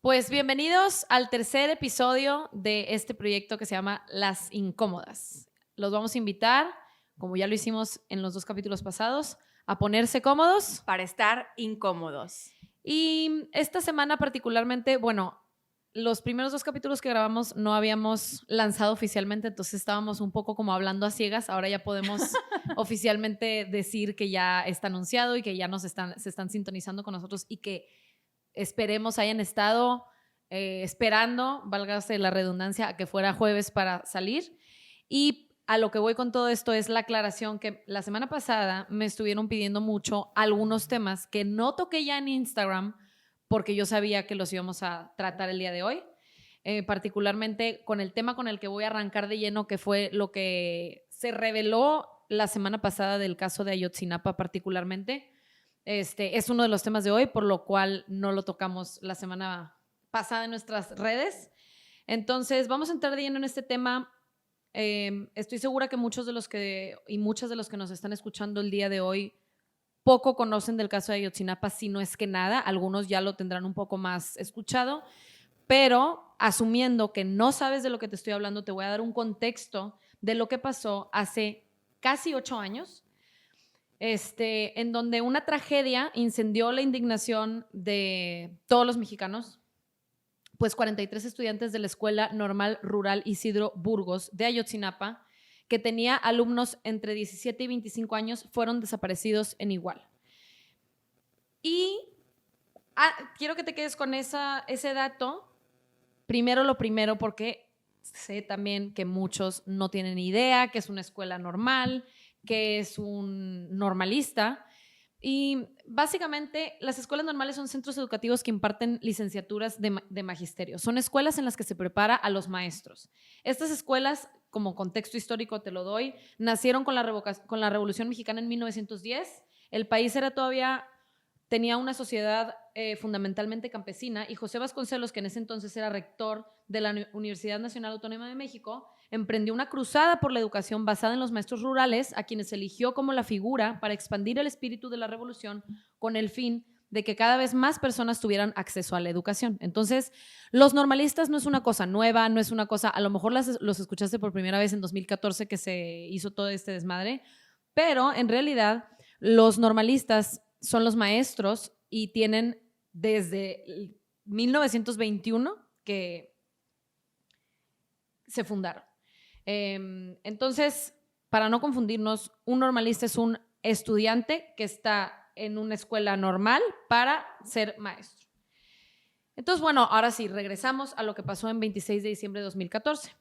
Pues bienvenidos al tercer episodio de este proyecto que se llama Las Incómodas. Los vamos a invitar, como ya lo hicimos en los 2 capítulos pasados, a ponerse cómodos. Para estar incómodos. Y esta semana particularmente, bueno, los primeros 2 capítulos que grabamos no habíamos lanzado oficialmente, entonces estábamos un poco como hablando a ciegas. Ahora ya podemos oficialmente decir que ya está anunciado y que ya se están sintonizando con nosotros y que esperemos hayan estado esperando, válgase la redundancia, a que fuera jueves para salir. Y a lo que voy con todo esto es la aclaración que la semana pasada me estuvieron pidiendo mucho algunos temas que no toqué ya en Instagram porque yo sabía que los íbamos a tratar el día de hoy, particularmente con el tema con el que voy a arrancar de lleno, que fue lo que se reveló la semana pasada del caso de Ayotzinapa particularmente. Es uno de los temas de hoy, por lo cual no lo tocamos la semana pasada en nuestras redes. Entonces, vamos a entrar de lleno en este tema. Estoy segura que muchos de los que y muchas de los que nos están escuchando el día de hoy poco conocen del caso de Ayotzinapa, si no es que nada. Algunos ya lo tendrán un poco más escuchado, pero asumiendo que no sabes de lo que te estoy hablando, te voy a dar un contexto de lo que pasó hace casi 8 años, en donde una tragedia incendió la indignación de todos los mexicanos, pues 43 estudiantes de la Escuela Normal Rural Isidro Burgos de Ayotzinapa, que tenía alumnos entre 17 y 25 años, fueron desaparecidos en Iguala. Y quiero que te quedes con ese dato. Primero lo primero, porque sé también que muchos no tienen idea que es una escuela normal, que es un normalista. Y básicamente las escuelas normales son centros educativos que imparten licenciaturas de magisterio. Son escuelas en las que se prepara a los maestros. Estas escuelas, como contexto histórico te lo doy, nacieron con la Revolución Mexicana en 1910. El país tenía una sociedad fundamentalmente campesina, y José Vasconcelos, que en ese entonces era rector de la Universidad Nacional Autónoma de México, emprendió una cruzada por la educación basada en los maestros rurales, a quienes eligió como la figura para expandir el espíritu de la revolución con el fin de que cada vez más personas tuvieran acceso a la educación. Entonces, los normalistas no es una cosa nueva, no es una cosa, a lo mejor los escuchaste por primera vez en 2014 que se hizo todo este desmadre, pero en realidad los normalistas son los maestros y tienen desde 1921 que se fundaron. Entonces, para no confundirnos, un normalista es un estudiante que está en una escuela normal para ser maestro. Entonces, bueno, ahora sí, regresamos a lo que pasó en 26 de diciembre de 2014.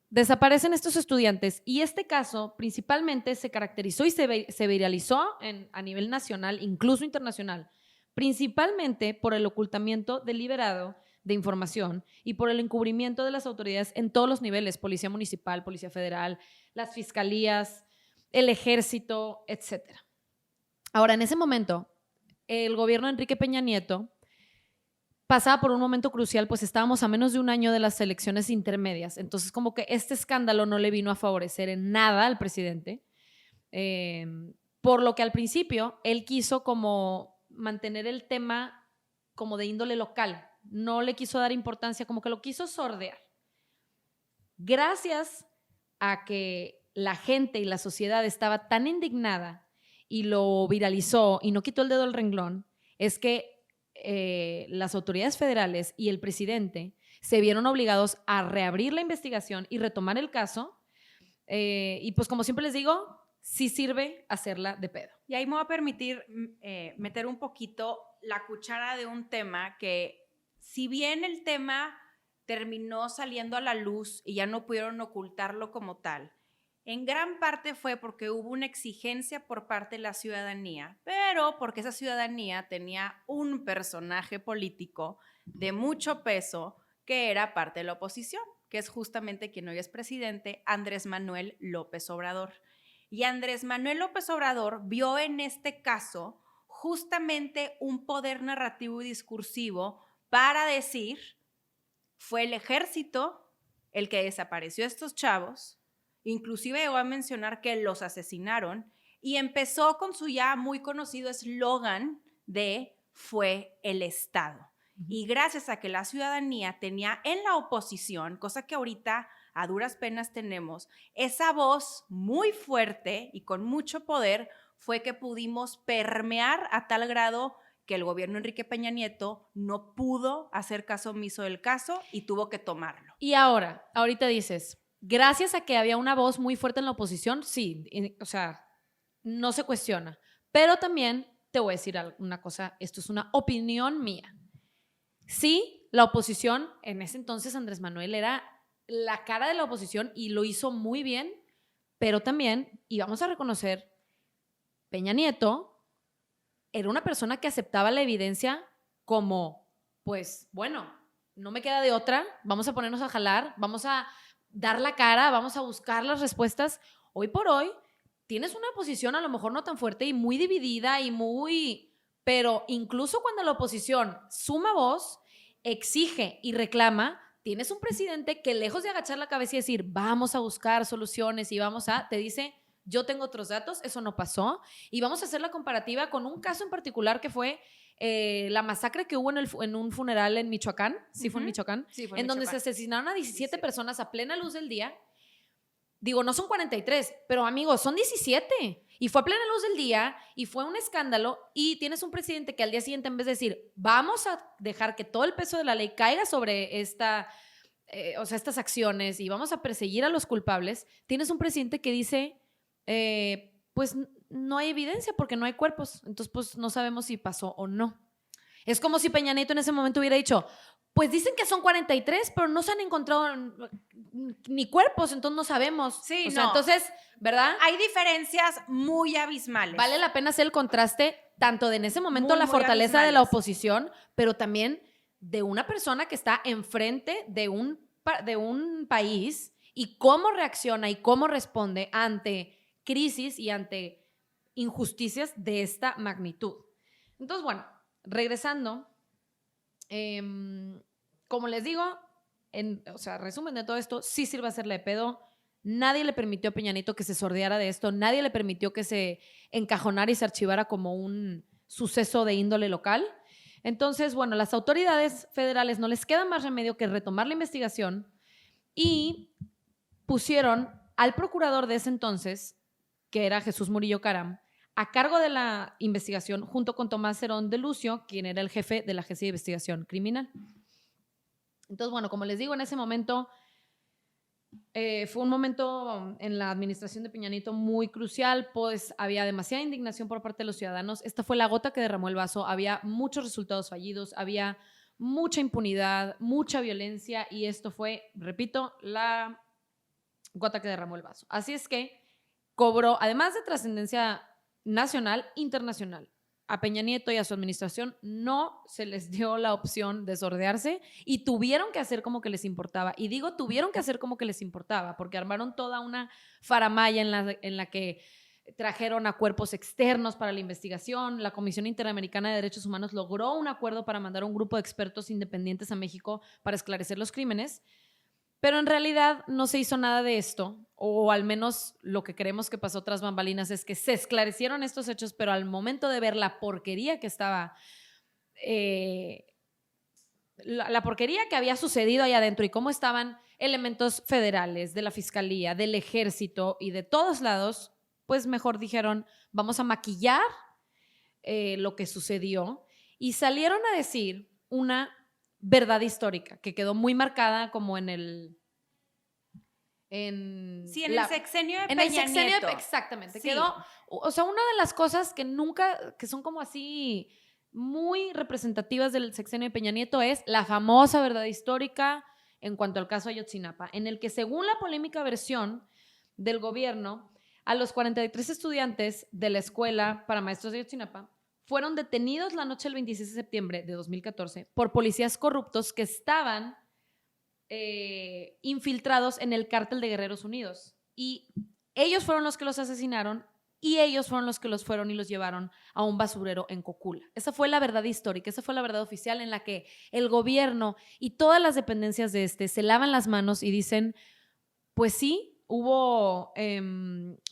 Desaparecen estos estudiantes y este caso principalmente se caracterizó y se viralizó a nivel nacional, incluso internacional, principalmente por el ocultamiento deliberado de información y por el encubrimiento de las autoridades en todos los niveles: policía municipal, policía federal, las fiscalías, el ejército, etc. Ahora, en ese momento, el gobierno de Enrique Peña Nieto pasaba por un momento crucial, pues estábamos a menos de un año de las elecciones intermedias. Entonces, como que este escándalo no le vino a favorecer en nada al presidente, por lo que al principio él quiso como mantener el tema como de índole local, no le quiso dar importancia, como que lo quiso sordear. Gracias a que la gente y la sociedad estaba tan indignada y lo viralizó y no quitó el dedo del renglón, es que las autoridades federales y el presidente se vieron obligados a reabrir la investigación y retomar el caso, y pues como siempre les digo, sí sirve hacerla de pedo. Y ahí me voy a permitir meter un poquito la cuchara de un tema que, si bien el tema terminó saliendo a la luz y ya no pudieron ocultarlo como tal, en gran parte fue porque hubo una exigencia por parte de la ciudadanía, pero porque esa ciudadanía tenía un personaje político de mucho peso que era parte de la oposición, que es justamente quien hoy es presidente, Andrés Manuel López Obrador. Y Andrés Manuel López Obrador vio en este caso justamente un poder narrativo y discursivo para decir: fue el ejército el que desapareció a estos chavos, inclusive llegó a mencionar que los asesinaron, y empezó con su ya muy conocido eslogan de fue el Estado. Y gracias a que la ciudadanía tenía en la oposición, cosa que ahorita a duras penas tenemos, esa voz muy fuerte y con mucho poder, fue que pudimos permear a tal grado que el gobierno Enrique Peña Nieto no pudo hacer caso omiso del caso y tuvo que tomarlo. Y ahorita dices, gracias a que había una voz muy fuerte en la oposición, sí, o sea, no se cuestiona. Pero también te voy a decir una cosa, esto es una opinión mía. Sí, la oposición, en ese entonces Andrés Manuel era la cara de la oposición y lo hizo muy bien, pero también, y vamos a reconocer, Peña Nieto era una persona que aceptaba la evidencia como, pues, bueno, no me queda de otra, vamos a ponernos a jalar, vamos a dar la cara, vamos a buscar las respuestas. Hoy por hoy tienes una posición a lo mejor no tan fuerte y muy dividida y muy... Pero incluso cuando la oposición suma voz, exige y reclama, tienes un presidente que lejos de agachar la cabeza y decir, vamos a buscar soluciones y te dice, yo tengo otros datos, eso no pasó, y vamos a hacer la comparativa con un caso en particular que fue la masacre que hubo en un funeral en Michoacán, ¿sí fue en Michoacán? Sí, fue en donde Michoacán. se asesinaron a 17 personas a plena luz del día. Digo, no son 43, pero amigos, son 17. Y fue a plena luz del día y fue un escándalo y tienes un presidente que al día siguiente, en vez de decir, vamos a dejar que todo el peso de la ley caiga sobre estas acciones y vamos a perseguir a los culpables, tienes un presidente que dice, pues no hay evidencia porque no hay cuerpos, entonces pues no sabemos si pasó o no. Es como si Peña Nieto en ese momento hubiera dicho, pues dicen que son 43, pero no se han encontrado ni cuerpos, entonces no sabemos. Sí, o sea, no. Entonces, ¿verdad? Hay diferencias muy abismales. Vale la pena hacer el contraste tanto de en ese momento la muy fortaleza abismales de la oposición, pero también de una persona que está enfrente de un país y cómo reacciona y cómo responde ante crisis y ante injusticias de esta magnitud. Entonces, bueno, regresando, como les digo, resumen de todo esto, sí sirve hacerle de pedo. Nadie le permitió a Peña Nieto que se sordeara de esto, nadie le permitió que se encajonara y se archivara como un suceso de índole local. Entonces, bueno, las autoridades federales no les queda más remedio que retomar la investigación y pusieron al procurador de ese entonces, que era Jesús Murillo Caram, a cargo de la investigación junto con Tomás Herón de Lucio, quien era el jefe de la Agencia de Investigación Criminal. Entonces, bueno, como les digo, en ese momento fue un momento en la administración de Peña Nieto muy crucial, pues había demasiada indignación por parte de los ciudadanos. Esta fue la gota que derramó el vaso. Había muchos resultados fallidos, había mucha impunidad, mucha violencia y esto fue, repito, la gota que derramó el vaso. Así es que cobró, además de trascendencia nacional, internacional. A Peña Nieto y a su administración no se les dio la opción de sordearse y tuvieron que hacer como que les importaba. Y digo tuvieron que hacer como que les importaba porque armaron toda una faramalla en la que trajeron a cuerpos externos para la investigación. La Comisión Interamericana de Derechos Humanos logró un acuerdo para mandar a un grupo de expertos independientes a México para esclarecer los crímenes. Pero en realidad no se hizo nada de esto, o al menos lo que creemos que pasó tras bambalinas es que se esclarecieron estos hechos, pero al momento de ver la porquería que estaba, la porquería que había sucedido ahí adentro y cómo estaban elementos federales, de la fiscalía, del ejército y de todos lados, pues mejor dijeron, vamos a maquillar lo que sucedió y salieron a decir una verdad histórica que quedó muy marcada como en el sexenio de en Peña el sexenio Nieto. Exactamente, Sí. quedó, o sea, una de las cosas que son como así muy representativas del sexenio de Peña Nieto es la famosa verdad histórica en cuanto al caso Ayotzinapa, en el que según la polémica versión del gobierno, a los 43 estudiantes de la escuela para maestros de Ayotzinapa fueron detenidos la noche del 26 de septiembre de 2014 por policías corruptos que estaban infiltrados en el cártel de Guerreros Unidos. Y ellos fueron los que los asesinaron y ellos fueron los que los fueron y los llevaron a un basurero en Cocula. Esa fue la verdad histórica, esa fue la verdad oficial en la que el gobierno y todas las dependencias de se lavan las manos y dicen, pues sí, hubo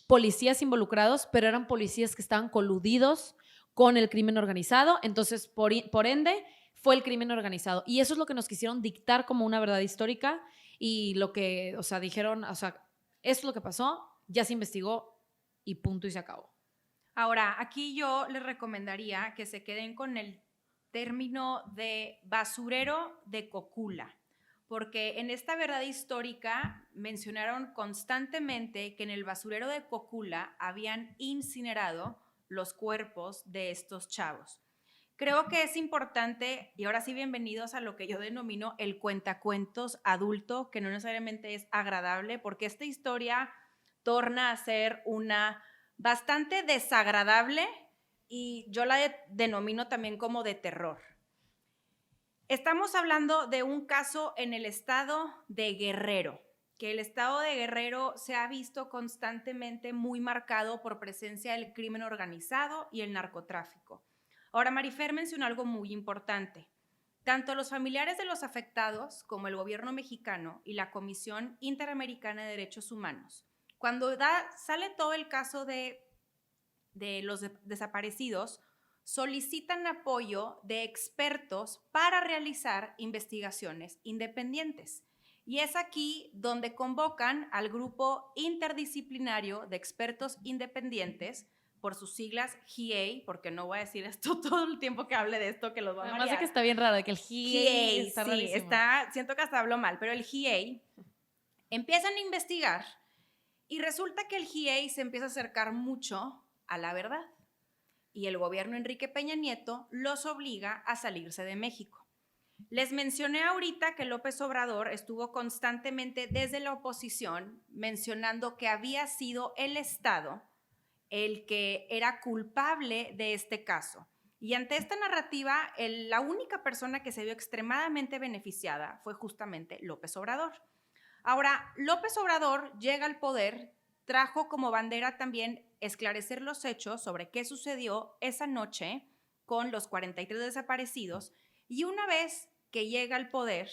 policías involucrados, pero eran policías que estaban coludidos con el crimen organizado, entonces por ende fue el crimen organizado. Y eso es lo que nos quisieron dictar como una verdad histórica y lo que, o sea, dijeron, o sea, esto es lo que pasó, ya se investigó y punto y se acabó. Ahora, aquí yo les recomendaría que se queden con el término de basurero de Cocula, porque en esta verdad histórica mencionaron constantemente que en el basurero de Cocula habían incinerado los cuerpos de estos chavos. Creo que es importante, y ahora sí bienvenidos a lo que yo denomino el cuentacuentos adulto, que no necesariamente es agradable, porque esta historia torna a ser una bastante desagradable y yo la denomino también como de terror. Estamos hablando de un caso en el estado de Guerrero, que el estado de Guerrero se ha visto constantemente muy marcado por presencia del crimen organizado y el narcotráfico. Ahora, Marifer mencionó algo muy importante. Tanto los familiares de los afectados como el gobierno mexicano y la Comisión Interamericana de Derechos Humanos, cuando sale todo el caso de los desaparecidos, solicitan apoyo de expertos para realizar investigaciones independientes. Y es aquí donde convocan al grupo interdisciplinario de expertos independientes, por sus siglas GIEI, porque no voy a decir esto todo el tiempo que hable de esto, que los va a marear. Además de que está bien raro, que el GIEI está rarísimo. Sí, siento que hasta hablo mal, pero el GIEI empiezan a investigar y resulta que el GIEI se empieza a acercar mucho a la verdad y el gobierno Enrique Peña Nieto los obliga a salirse de México. Les mencioné ahorita que López Obrador estuvo constantemente desde la oposición mencionando que había sido el Estado el que era culpable de este caso. Y ante esta narrativa, la única persona que se vio extremadamente beneficiada fue justamente López Obrador. Ahora, López Obrador llega al poder, trajo como bandera también esclarecer los hechos sobre qué sucedió esa noche con los 43 desaparecidos, y una vez que llega al poder,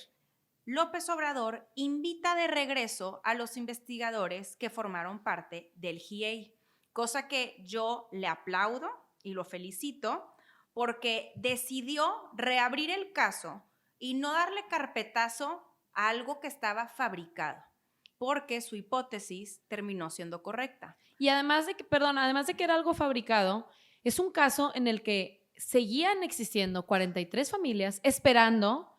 López Obrador invita de regreso a los investigadores que formaron parte del GIEI, cosa que yo le aplaudo y lo felicito porque decidió reabrir el caso y no darle carpetazo a algo que estaba fabricado, porque su hipótesis terminó siendo correcta. Y además de que era algo fabricado, es un caso en el que seguían existiendo 43 familias esperando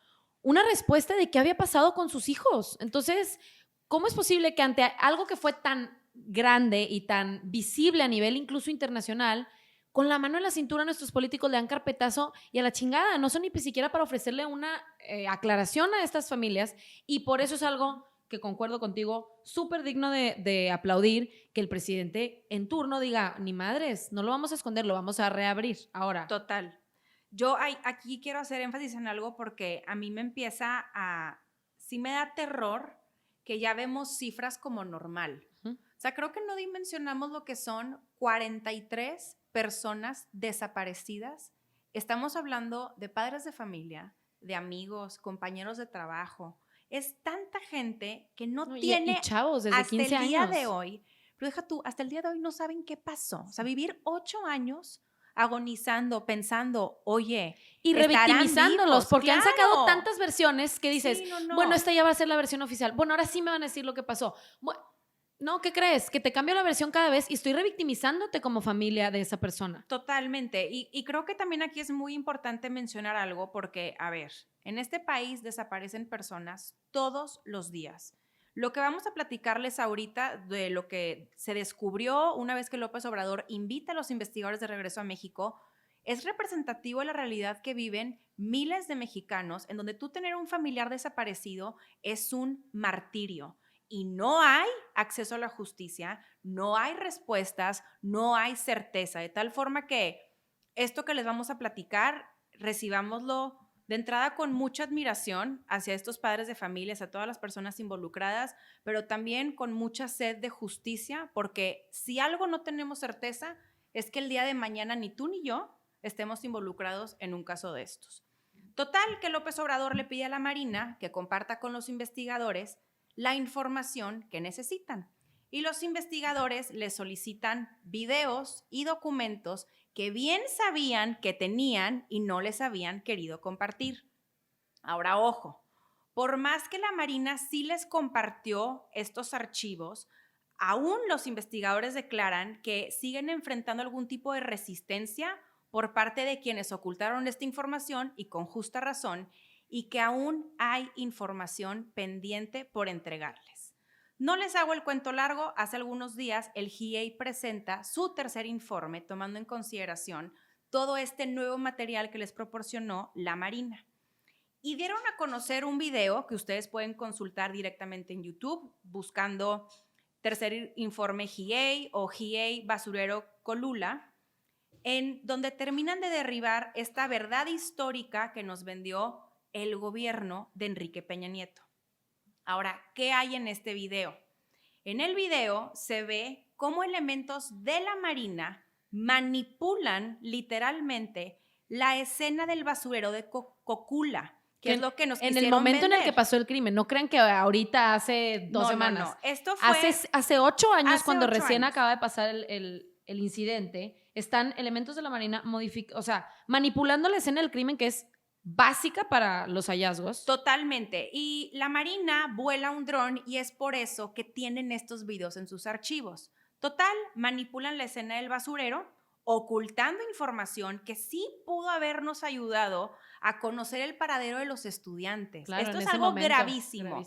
una respuesta de qué había pasado con sus hijos. Entonces, ¿cómo es posible que ante algo que fue tan grande y tan visible a nivel incluso internacional, con la mano en la cintura nuestros políticos le dan carpetazo y a la chingada? No son ni siquiera para ofrecerle una aclaración a estas familias, y por eso es algo que concuerdo contigo, súper digno de aplaudir, que el presidente en turno diga, ni madres, no lo vamos a esconder, lo vamos a reabrir ahora. Total. Yo aquí quiero hacer énfasis en algo porque a mí sí me da terror que ya vemos cifras como normal. O sea, creo que no dimensionamos lo que son 43 personas desaparecidas. Estamos hablando de padres de familia, de amigos, compañeros de trabajo. Es tanta gente que no tiene y chavos desde hasta 15 el día años. de hoy, pero deja tú, hasta el día de hoy no saben qué pasó. O sea, vivir 8 años agonizando, pensando, oye, y revictimizándolos, porque claro, han sacado tantas versiones que dices, sí, bueno, esta ya va a ser la versión oficial, bueno, ahora sí me van a decir lo que pasó. Bueno, no, ¿qué crees? Que te cambio la versión cada vez y estoy revictimizándote como familia de esa persona. Totalmente. Y creo que también aquí es muy importante mencionar algo porque, a ver, en este país desaparecen personas todos los días. Lo que vamos a platicarles ahorita de lo que se descubrió una vez que López Obrador invita a los investigadores de regreso a México es representativo de la realidad que viven miles de mexicanos, en donde tú tener un familiar desaparecido es un martirio. Y no hay acceso a la justicia, no hay respuestas, no hay certeza, de tal forma que esto que les vamos a platicar, recibámoslo de entrada con mucha admiración hacia estos padres de familia, a todas las personas involucradas, pero también con mucha sed de justicia, porque si algo no tenemos certeza es que el día de mañana ni tú ni yo estemos involucrados en un caso de estos. Total, que López Obrador le pide a la Marina que comparta con los investigadores la información que necesitan. Y los investigadores les solicitan videos y documentos que bien sabían que tenían y no les habían querido compartir. Ahora, ojo, por más que la Marina sí les compartió estos archivos, aún los investigadores declaran que siguen enfrentando algún tipo de resistencia por parte de quienes ocultaron esta información y con justa razón, y que aún hay información pendiente por entregarles. No les hago el cuento largo, hace algunos días el GIEI presenta su tercer informe tomando en consideración todo este nuevo material que les proporcionó la Marina. Y dieron a conocer un video que ustedes pueden consultar directamente en YouTube buscando tercer informe GIEI o GIEI Basurero Colula, en donde terminan de derribar esta verdad histórica que nos vendió el gobierno de Enrique Peña Nieto. Ahora, ¿qué hay en este video? En el video se ve cómo elementos de la Marina manipulan literalmente la escena del basurero de Cocula, que es lo que nos quisieron en el momento vender. en el que pasó el crimen. No crean que ahorita hace 2 semanas. No. Esto fue hace 8 años, hace cuando 8 recién años. acaba de pasar el incidente, están elementos de la Marina manipulando la escena del crimen, que es básica para los hallazgos. Totalmente. Y la Marina vuela un dron y es por eso que tienen estos videos en sus archivos. Total, manipulan la escena del basurero, ocultando información que sí pudo habernos ayudado a conocer el paradero de los estudiantes. Claro, Esto en es ese algo momento, gravísimo.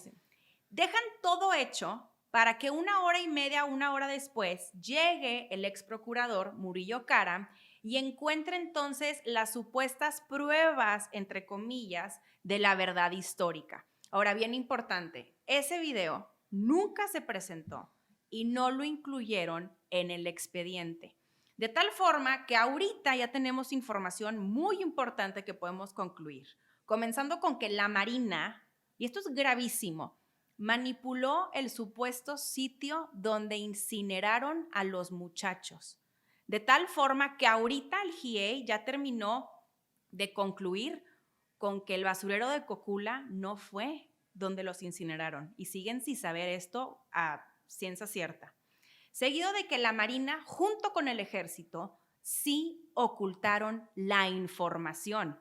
Dejan todo hecho para que 1 hora y media, 1 hora después, llegue el ex procurador Murillo Karam y encuentre entonces las supuestas pruebas, entre comillas, de la verdad histórica. Ahora, bien importante, ese video nunca se presentó y no lo incluyeron en el expediente. De tal forma que ahorita ya tenemos información muy importante que podemos concluir. Comenzando con que la Marina, y esto es gravísimo, manipuló el supuesto sitio donde incineraron a los muchachos. De tal forma que ahorita el GIEI ya terminó de concluir con que el basurero de Cocula no fue donde los incineraron y siguen sin saber esto a ciencia cierta. Seguido de que la Marina, junto con el Ejército, sí ocultaron la información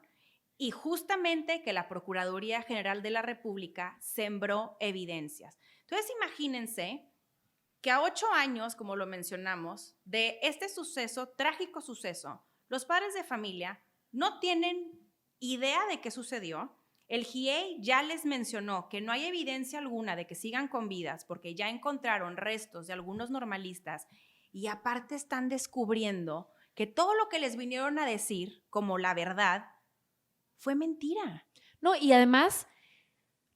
y justamente que la Procuraduría General de la República sembró evidencias. Entonces, imagínense que a 8 años, como lo mencionamos, de este suceso, trágico suceso, los padres de familia no tienen idea de qué sucedió. El GIEI ya les mencionó que no hay evidencia alguna de que sigan con vidas porque ya encontraron restos de algunos normalistas y aparte están descubriendo que todo lo que les vinieron a decir como la verdad fue mentira. No, y además,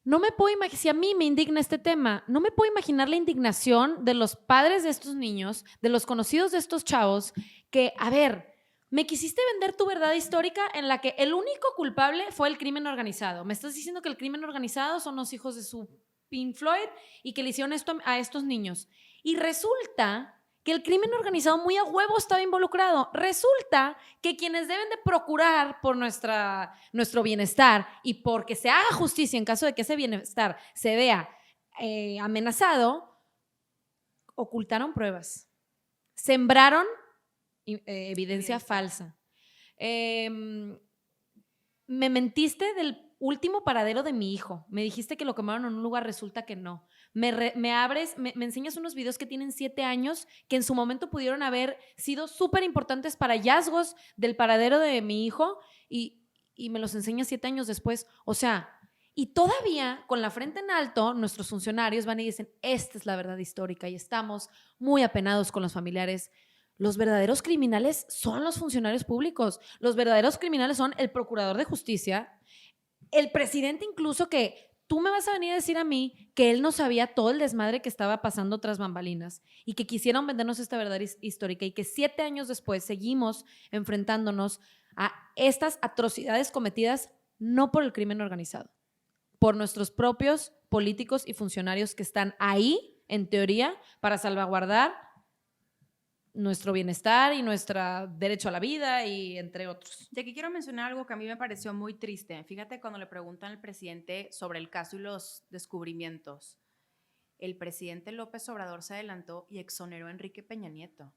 no me puedo imaginar, si a mí me indigna este tema, no me puedo imaginar la indignación de los padres de estos niños, de los conocidos de estos chavos, que, a ver, me quisiste vender tu verdad histórica en la que el único culpable fue el crimen organizado. Me estás diciendo que el crimen organizado son los hijos de su Pink Floyd y que le hicieron esto a estos niños. Y resulta que el crimen organizado muy a huevo estaba involucrado. Resulta que quienes deben de procurar por nuestro bienestar y porque se haga justicia en caso de que ese bienestar se vea amenazado, ocultaron pruebas, sembraron evidencia falsa. Me mentiste del último paradero de mi hijo. Me dijiste que lo quemaron en un lugar, resulta que no. Me enseñas unos videos que tienen 7 años que en su momento pudieron haber sido súper importantes para hallazgos del paradero de mi hijo y me los enseñas 7 años después. O sea, y todavía con la frente en alto nuestros funcionarios van y dicen, esta es la verdad histórica y estamos muy apenados con los familiares. Los verdaderos criminales son los funcionarios públicos. Los verdaderos criminales son el procurador de justicia, el presidente incluso, que tú me vas a venir a decir a mí que él no sabía todo el desmadre que estaba pasando tras bambalinas y que quisieron vendernos esta verdad histórica y que 7 años después seguimos enfrentándonos a estas atrocidades cometidas no por el crimen organizado, por nuestros propios políticos y funcionarios que están ahí, en teoría, para salvaguardar nuestro bienestar y nuestro derecho a la vida y entre otros. Y aquí quiero mencionar algo que a mí me pareció muy triste. Fíjate cuando le preguntan al presidente sobre el caso y los descubrimientos. El presidente López Obrador se adelantó y exoneró a Enrique Peña Nieto.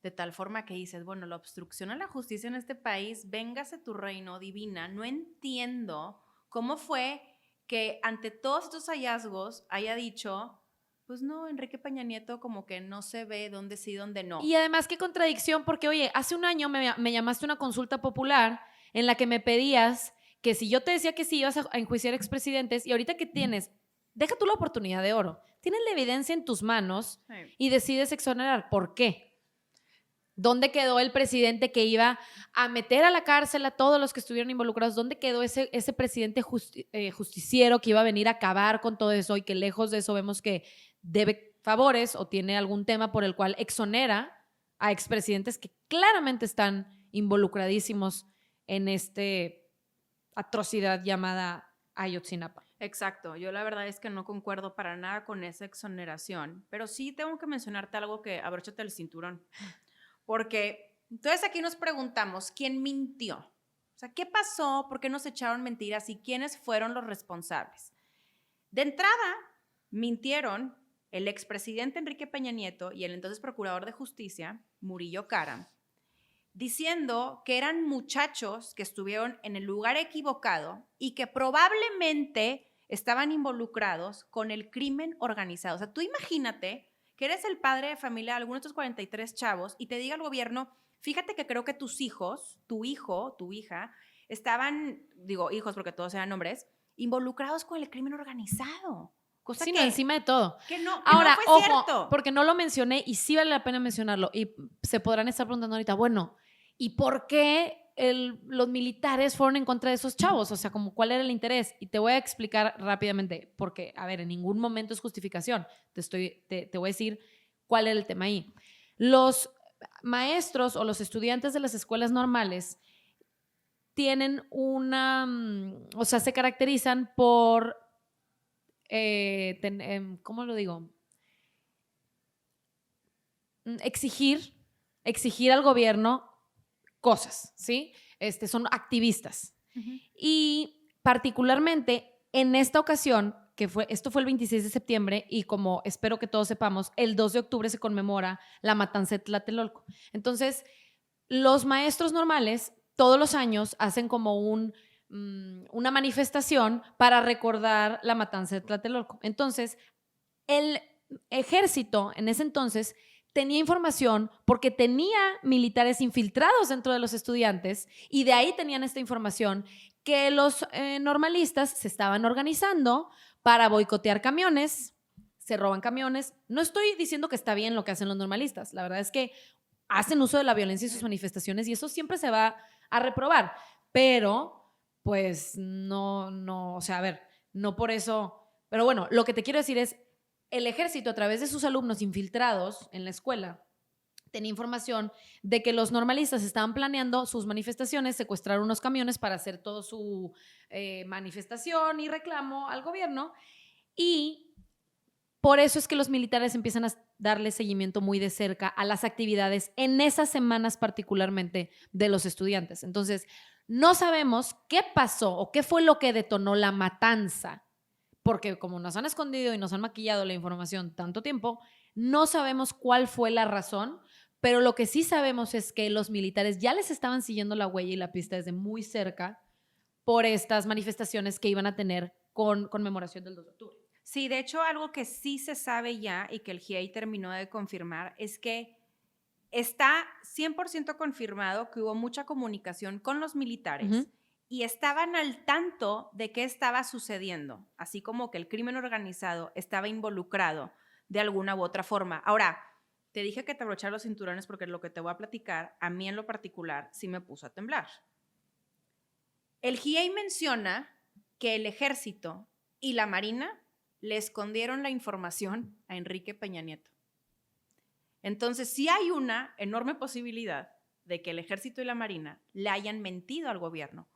de tal forma que dices, bueno, la obstrucción a la justicia en este país, véngase tu reino divina, no entiendo cómo fue que ante todos estos hallazgos haya dicho, pues no, Enrique Peña Nieto como que no se ve dónde sí, dónde no. Y además, qué contradicción, porque oye, hace un año me llamaste a una consulta popular en la que me pedías que si yo te decía que sí ibas a enjuiciar expresidentes, y ahorita que tienes, deja tú la oportunidad de oro, tienes la evidencia en tus manos y decides exonerar. ¿Por qué? ¿Dónde quedó el presidente que iba a meter a la cárcel a todos los que estuvieron involucrados? ¿Dónde quedó ese presidente justiciero que iba a venir a acabar con todo eso y que lejos de eso vemos que debe favores o tiene algún tema por el cual exonera a expresidentes que claramente están involucradísimos en esta atrocidad llamada Ayotzinapa? Exacto, yo la verdad es que no concuerdo para nada con esa exoneración, pero sí tengo que mencionarte algo que abróchate el cinturón. Porque entonces aquí nos preguntamos, ¿quién mintió? O sea, ¿qué pasó? ¿Por qué nos echaron mentiras? ¿Y quiénes fueron los responsables? De entrada, mintieron el expresidente Enrique Peña Nieto y el entonces procurador de justicia, Murillo Karam, diciendo que eran muchachos que estuvieron en el lugar equivocado y que probablemente estaban involucrados con el crimen organizado. O sea, tú imagínate que eres el padre de familia de algunos de estos 43 chavos y te diga el gobierno, fíjate que creo que tus hijos, tu hijo, tu hija, estaban, digo hijos porque todos eran hombres, involucrados con el crimen organizado. Cosa Sí, que, no, encima de todo. que no Ahora, fue ojo, cierto. porque no lo mencioné y sí vale la pena mencionarlo y se podrán estar preguntando ahorita, bueno, ¿y por qué los militares fueron en contra de esos chavos? O sea, como, ¿cuál era el interés? Y te voy a explicar rápidamente, porque, a ver, en ningún momento es justificación. Te voy a decir cuál era el tema ahí. Los maestros o los estudiantes de las escuelas normales tienen o sea, se caracterizan por, ¿cómo lo digo? Exigir al gobierno cosas, ¿sí? Son activistas. Y particularmente en esta ocasión, esto fue el 26 de septiembre y como espero que todos sepamos, el 2 de octubre se conmemora la matanza de Tlatelolco. Entonces, los maestros normales todos los años hacen como una manifestación para recordar la matanza de Tlatelolco. Entonces, el ejército en ese entonces tenía información porque tenía militares infiltrados dentro de los estudiantes y de ahí tenían esta información que los normalistas se estaban organizando para boicotear camiones, se roban camiones. No estoy diciendo que está bien lo que hacen los normalistas, la verdad es que hacen uso de la violencia en sus manifestaciones y eso siempre se va a reprobar, pero pues no, o sea, a ver, no por eso, pero bueno, lo que te quiero decir es, el ejército, a través de sus alumnos infiltrados en la escuela, tenía información de que los normalistas estaban planeando sus manifestaciones, secuestrar unos camiones para hacer toda su manifestación y reclamo al gobierno. Y por eso es que los militares empiezan a darle seguimiento muy de cerca a las actividades en esas semanas particularmente de los estudiantes. Entonces, no sabemos qué pasó o qué fue lo que detonó la matanza, porque como nos han escondido y nos han maquillado la información tanto tiempo, no sabemos cuál fue la razón, pero lo que sí sabemos es que los militares ya les estaban siguiendo la huella y la pista desde muy cerca por estas manifestaciones que iban a tener con conmemoración del 2 de octubre. Sí, de hecho, algo que sí se sabe ya y que el GIEI terminó de confirmar es que está 100% confirmado que hubo mucha comunicación con los militares y estaban al tanto de qué estaba sucediendo, así como que el crimen organizado estaba involucrado de alguna u otra forma. Ahora, te dije que te abrochara los cinturones porque lo que te voy a platicar, a mí en lo particular, sí me puso a temblar. El GIEI menciona que el ejército y la marina le escondieron la información a Enrique Peña Nieto. Entonces, sí hay una enorme posibilidad de que el ejército y la marina le hayan mentido al gobierno.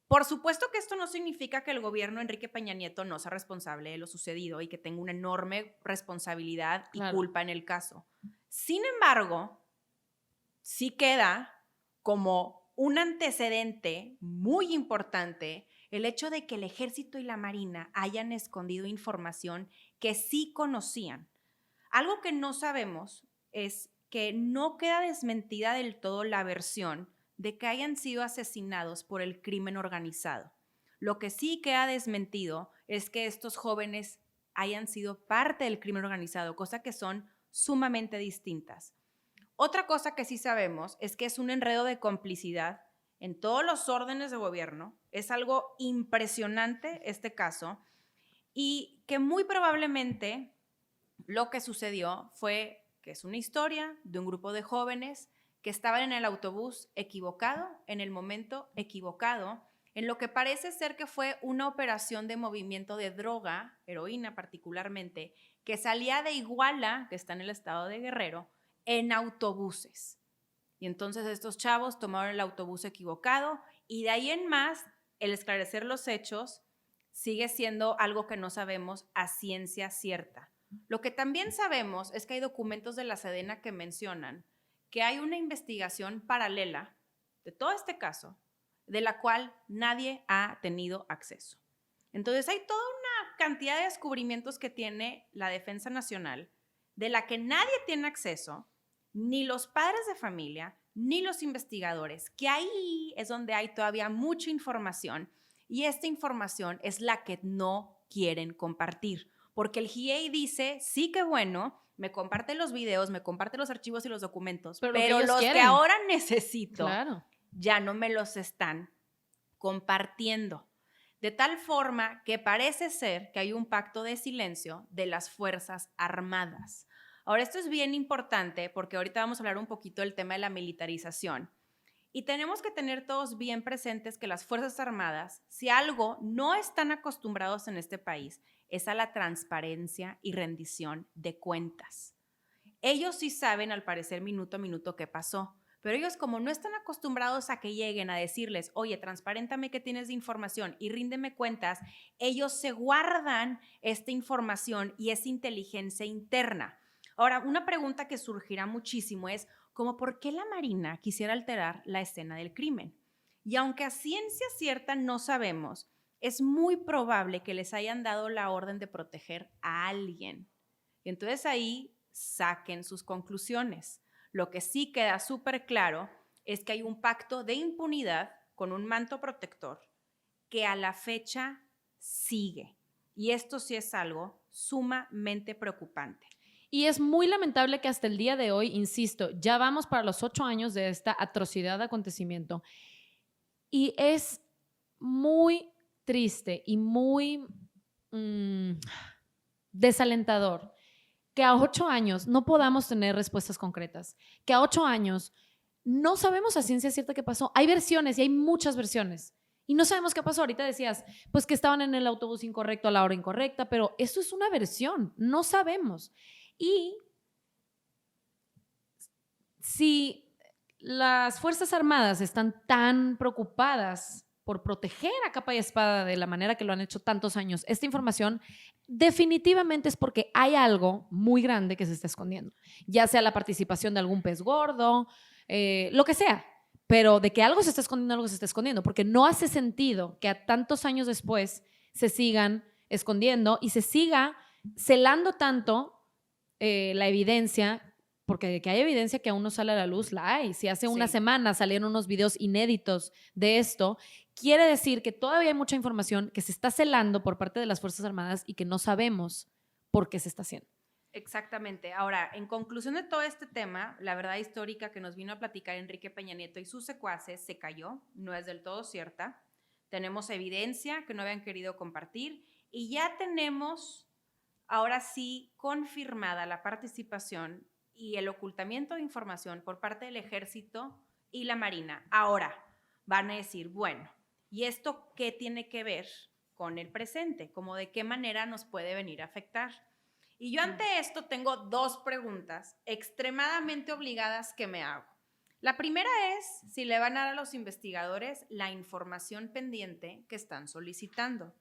Por supuesto que esto no significa que el gobierno de Enrique Peña Nieto no sea responsable de lo sucedido y que tenga una enorme responsabilidad y culpa en el caso. Sin embargo, sí queda como un antecedente muy importante el hecho de que el ejército y la marina hayan escondido información que sí conocían. Algo que no sabemos es que no queda desmentida del todo la versión de que hayan sido asesinados por el crimen organizado. Lo que sí queda desmentido es que estos jóvenes hayan sido parte del crimen organizado, cosa que son sumamente distintas. Otra cosa que sí sabemos es que es un enredo de complicidad en todos los órdenes de gobierno. Es algo impresionante este caso y que muy probablemente lo que sucedió fue que es una historia de un grupo de jóvenes que estaban en el autobús equivocado, en el momento equivocado, en lo que parece ser que fue una operación de movimiento de droga, heroína particularmente, que salía de Iguala, que está en el estado de Guerrero, en autobuses. Y entonces estos chavos tomaron el autobús equivocado y de ahí en más, el esclarecer los hechos sigue siendo algo que no sabemos a ciencia cierta. Lo que también sabemos es que hay documentos de la Sedena que mencionan que hay una investigación paralela de todo este caso, de la cual nadie ha tenido acceso. Entonces hay toda una cantidad de descubrimientos que tiene la Defensa Nacional, de la que nadie tiene acceso, ni los padres de familia, ni los investigadores, que ahí es donde hay todavía mucha información, y esta información es la que no quieren compartir, porque el GIEI dice, sí, que bueno, me comparte los videos, me comparte los archivos y los documentos, pero los que ahora necesito, claro, ya no me los están compartiendo. De tal forma que parece ser que hay un pacto de silencio de las Fuerzas Armadas. Ahora, esto es bien importante porque ahorita vamos a hablar un poquito del tema de la militarización. Y tenemos que tener todos bien presentes que las Fuerzas Armadas, si algo no están acostumbrados en este país, es a la transparencia y rendición de cuentas. Ellos sí saben, al parecer, minuto a minuto qué pasó, pero ellos, como no están acostumbrados a que lleguen a decirles, oye, transparéntame qué tienes de información y ríndeme cuentas, ellos se guardan esta información y esa inteligencia interna. Ahora, una pregunta que surgirá muchísimo es, como por qué la Marina quisiera alterar la escena del crimen. Y aunque a ciencia cierta no sabemos, es muy probable que les hayan dado la orden de proteger a alguien. Y entonces ahí saquen sus conclusiones. Lo que sí queda súper claro es que hay un pacto de impunidad con un manto protector que a la fecha sigue. Y esto sí es algo sumamente preocupante. Y es muy lamentable que hasta el día de hoy, insisto, ya vamos para los 8 años de esta atrocidad de acontecimiento. Y es muy triste y muy desalentador que a 8 años no podamos tener respuestas concretas, que a 8 años no sabemos a ciencia cierta qué pasó. Hay versiones y hay muchas versiones. Y no sabemos qué pasó. Ahorita decías, pues que estaban en el autobús incorrecto a la hora incorrecta, pero esto es una versión, no sabemos. Y si las Fuerzas Armadas están tan preocupadas por proteger a capa y espada de la manera que lo han hecho tantos años, esta información definitivamente es porque hay algo muy grande que se está escondiendo, ya sea la participación de algún pez gordo, lo que sea, pero de que algo se está escondiendo, algo se está escondiendo, porque no hace sentido que a tantos años después se sigan escondiendo y se siga celando tanto la evidencia, porque de que hay evidencia que aún no sale a la luz, la hay. Si hace una semana salieron unos videos inéditos de esto, quiere decir que todavía hay mucha información que se está celando por parte de las Fuerzas Armadas y que no sabemos por qué se está haciendo. Exactamente. Ahora, en conclusión de todo este tema, la verdad histórica que nos vino a platicar Enrique Peña Nieto y sus secuaces se cayó, no es del todo cierta. Tenemos evidencia que no habían querido compartir y ya tenemos, ahora sí, confirmada la participación y el ocultamiento de información por parte del Ejército y la Marina. Ahora, van a decir, bueno, ¿y esto qué tiene que ver con el presente? ¿Cómo de qué manera nos puede venir a afectar? Y yo ante esto tengo dos preguntas extremadamente obligadas que me hago. La primera es si le van a dar a los investigadores la información pendiente que están solicitando.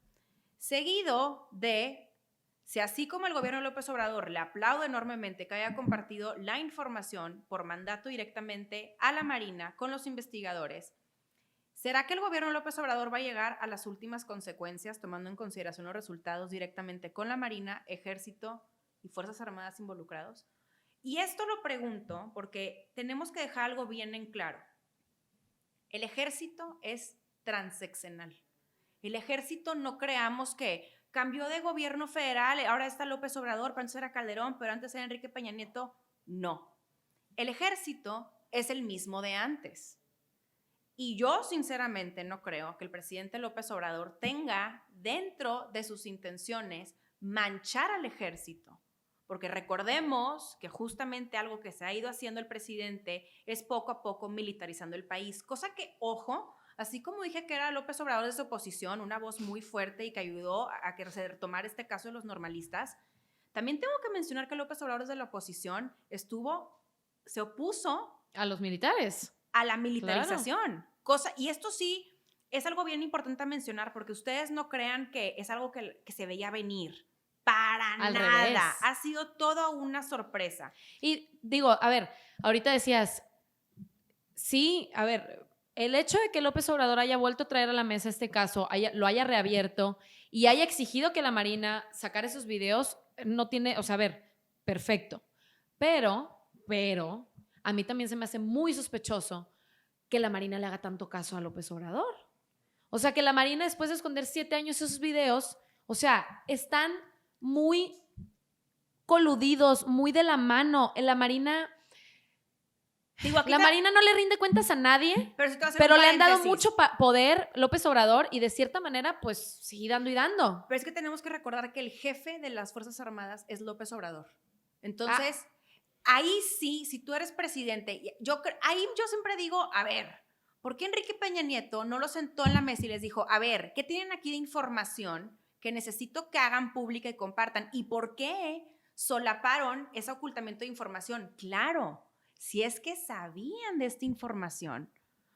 Seguido de si así como el gobierno de López Obrador le aplaudo enormemente que haya compartido la información por mandato directamente a la Marina con los investigadores, ¿será que el gobierno de López Obrador va a llegar a las últimas consecuencias tomando en consideración los resultados directamente con la Marina, Ejército y Fuerzas Armadas involucrados? Y esto lo pregunto porque tenemos que dejar algo bien en claro. El ejército es transeccional. El ejército no creamos que cambió de gobierno federal, ahora está López Obrador, pero antes era Calderón, pero antes era Enrique Peña Nieto. No. El ejército es el mismo de antes. Y yo sinceramente no creo que el presidente López Obrador tenga dentro de sus intenciones manchar al ejército. Porque recordemos que justamente algo que se ha ido haciendo el presidente es poco a poco militarizando el país. Cosa que, ojo, así como dije que era López Obrador de su oposición, una voz muy fuerte y que ayudó a que se retomara este caso de los normalistas, también tengo que mencionar que López Obrador desde la oposición se opuso A los militares. a la militarización. Claro. Y esto sí es algo bien importante a mencionar porque ustedes no crean que es algo que se veía venir. Para Al nada. revés. Ha sido toda una sorpresa. Y digo, a ver, ahorita decías, sí, a ver, el hecho de que López Obrador haya vuelto a traer a la mesa este caso, lo haya reabierto y haya exigido que la Marina sacara esos videos, no tiene, o sea, a ver, perfecto. Pero, a mí también se me hace muy sospechoso que la Marina le haga tanto caso a López Obrador. O sea, que la Marina, después de esconder 7 años esos videos, o sea, están muy coludidos, muy de la mano. La Marina... Marina no le rinde cuentas a nadie, pero le han dado mucho poder López Obrador y de cierta manera, pues, sigue dando y dando. Pero es que tenemos que recordar que el jefe de las Fuerzas Armadas es López Obrador. Entonces, ahí sí, si tú eres presidente, ahí yo siempre digo, a ver, ¿por qué Enrique Peña Nieto no lo sentó en la mesa y les dijo, a ver, ¿qué tienen aquí de información que necesito que hagan pública y compartan? ¿Y por qué solaparon ese ocultamiento de información? Claro, si es que sabían de esta información.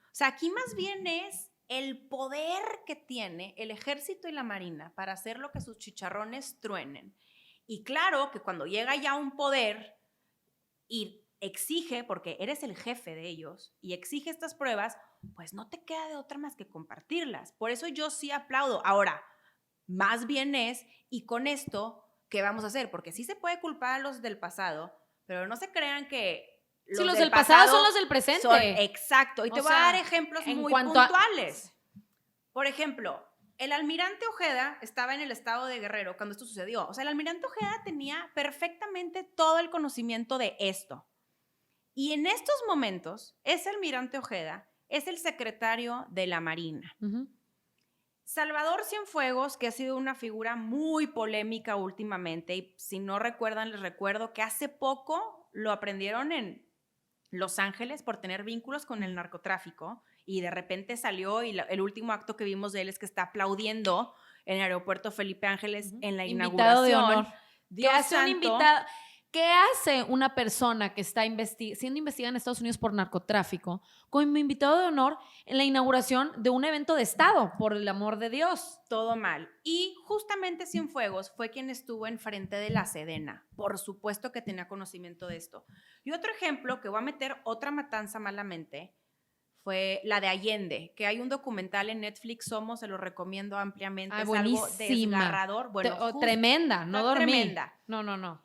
O sea, aquí más bien es el poder que tiene el ejército y la marina para hacer lo que sus chicharrones truenen. Y claro que cuando llega ya un poder y exige, porque eres el jefe de ellos, y exige estas pruebas, pues no te queda de otra más que compartirlas. Por eso yo sí aplaudo. Ahora, más bien es, y con esto, ¿qué vamos a hacer? Porque sí se puede culpar a los del pasado, pero no se crean que los del pasado son los del presente. Exacto. Y te voy a dar ejemplos muy puntuales. Por ejemplo, el almirante Ojeda estaba en el estado de Guerrero cuando esto sucedió. O sea, el almirante Ojeda tenía perfectamente todo el conocimiento de esto. Y en estos momentos, ese almirante Ojeda es el secretario de la Marina. Uh-huh. Salvador Cienfuegos, que ha sido una figura muy polémica últimamente, y si no recuerdan, les recuerdo que hace poco lo aprendieron en Los Ángeles por tener vínculos con el narcotráfico, y de repente salió y el último acto que vimos de él es que está aplaudiendo en el aeropuerto Felipe Ángeles en la inauguración. Invitado de honor. ¿Qué hace una persona que está siendo investigada en Estados Unidos por narcotráfico como invitado de honor en la inauguración de un evento de Estado, por el amor de Dios? Todo mal. Y justamente Cienfuegos fue quien estuvo enfrente de la Sedena. Por supuesto que tenía conocimiento de esto. Y otro ejemplo, que voy a meter otra matanza malamente, fue la de Allende, que hay un documental en Netflix, se lo recomiendo ampliamente. Es algo desgarrador. Bueno, tremenda, no dormí. Tremenda. No.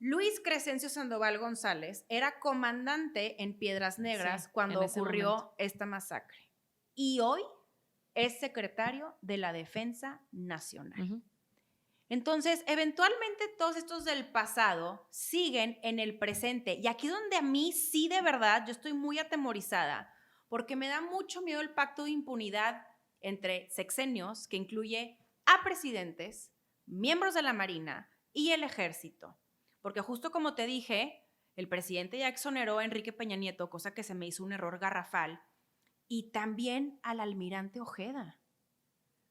Luis Crescencio Sandoval González era comandante en Piedras Negras cuando ocurrió esta masacre. Y hoy es secretario de la Defensa Nacional. Uh-huh. Entonces, eventualmente todos estos del pasado siguen en el presente. Y aquí donde a mí sí, de verdad, yo estoy muy atemorizada, porque me da mucho miedo el pacto de impunidad entre sexenios, que incluye a presidentes, miembros de la Marina y el Ejército. Porque justo como te dije, el presidente ya exoneró a Enrique Peña Nieto, cosa que se me hizo un error garrafal, y también al almirante Ojeda.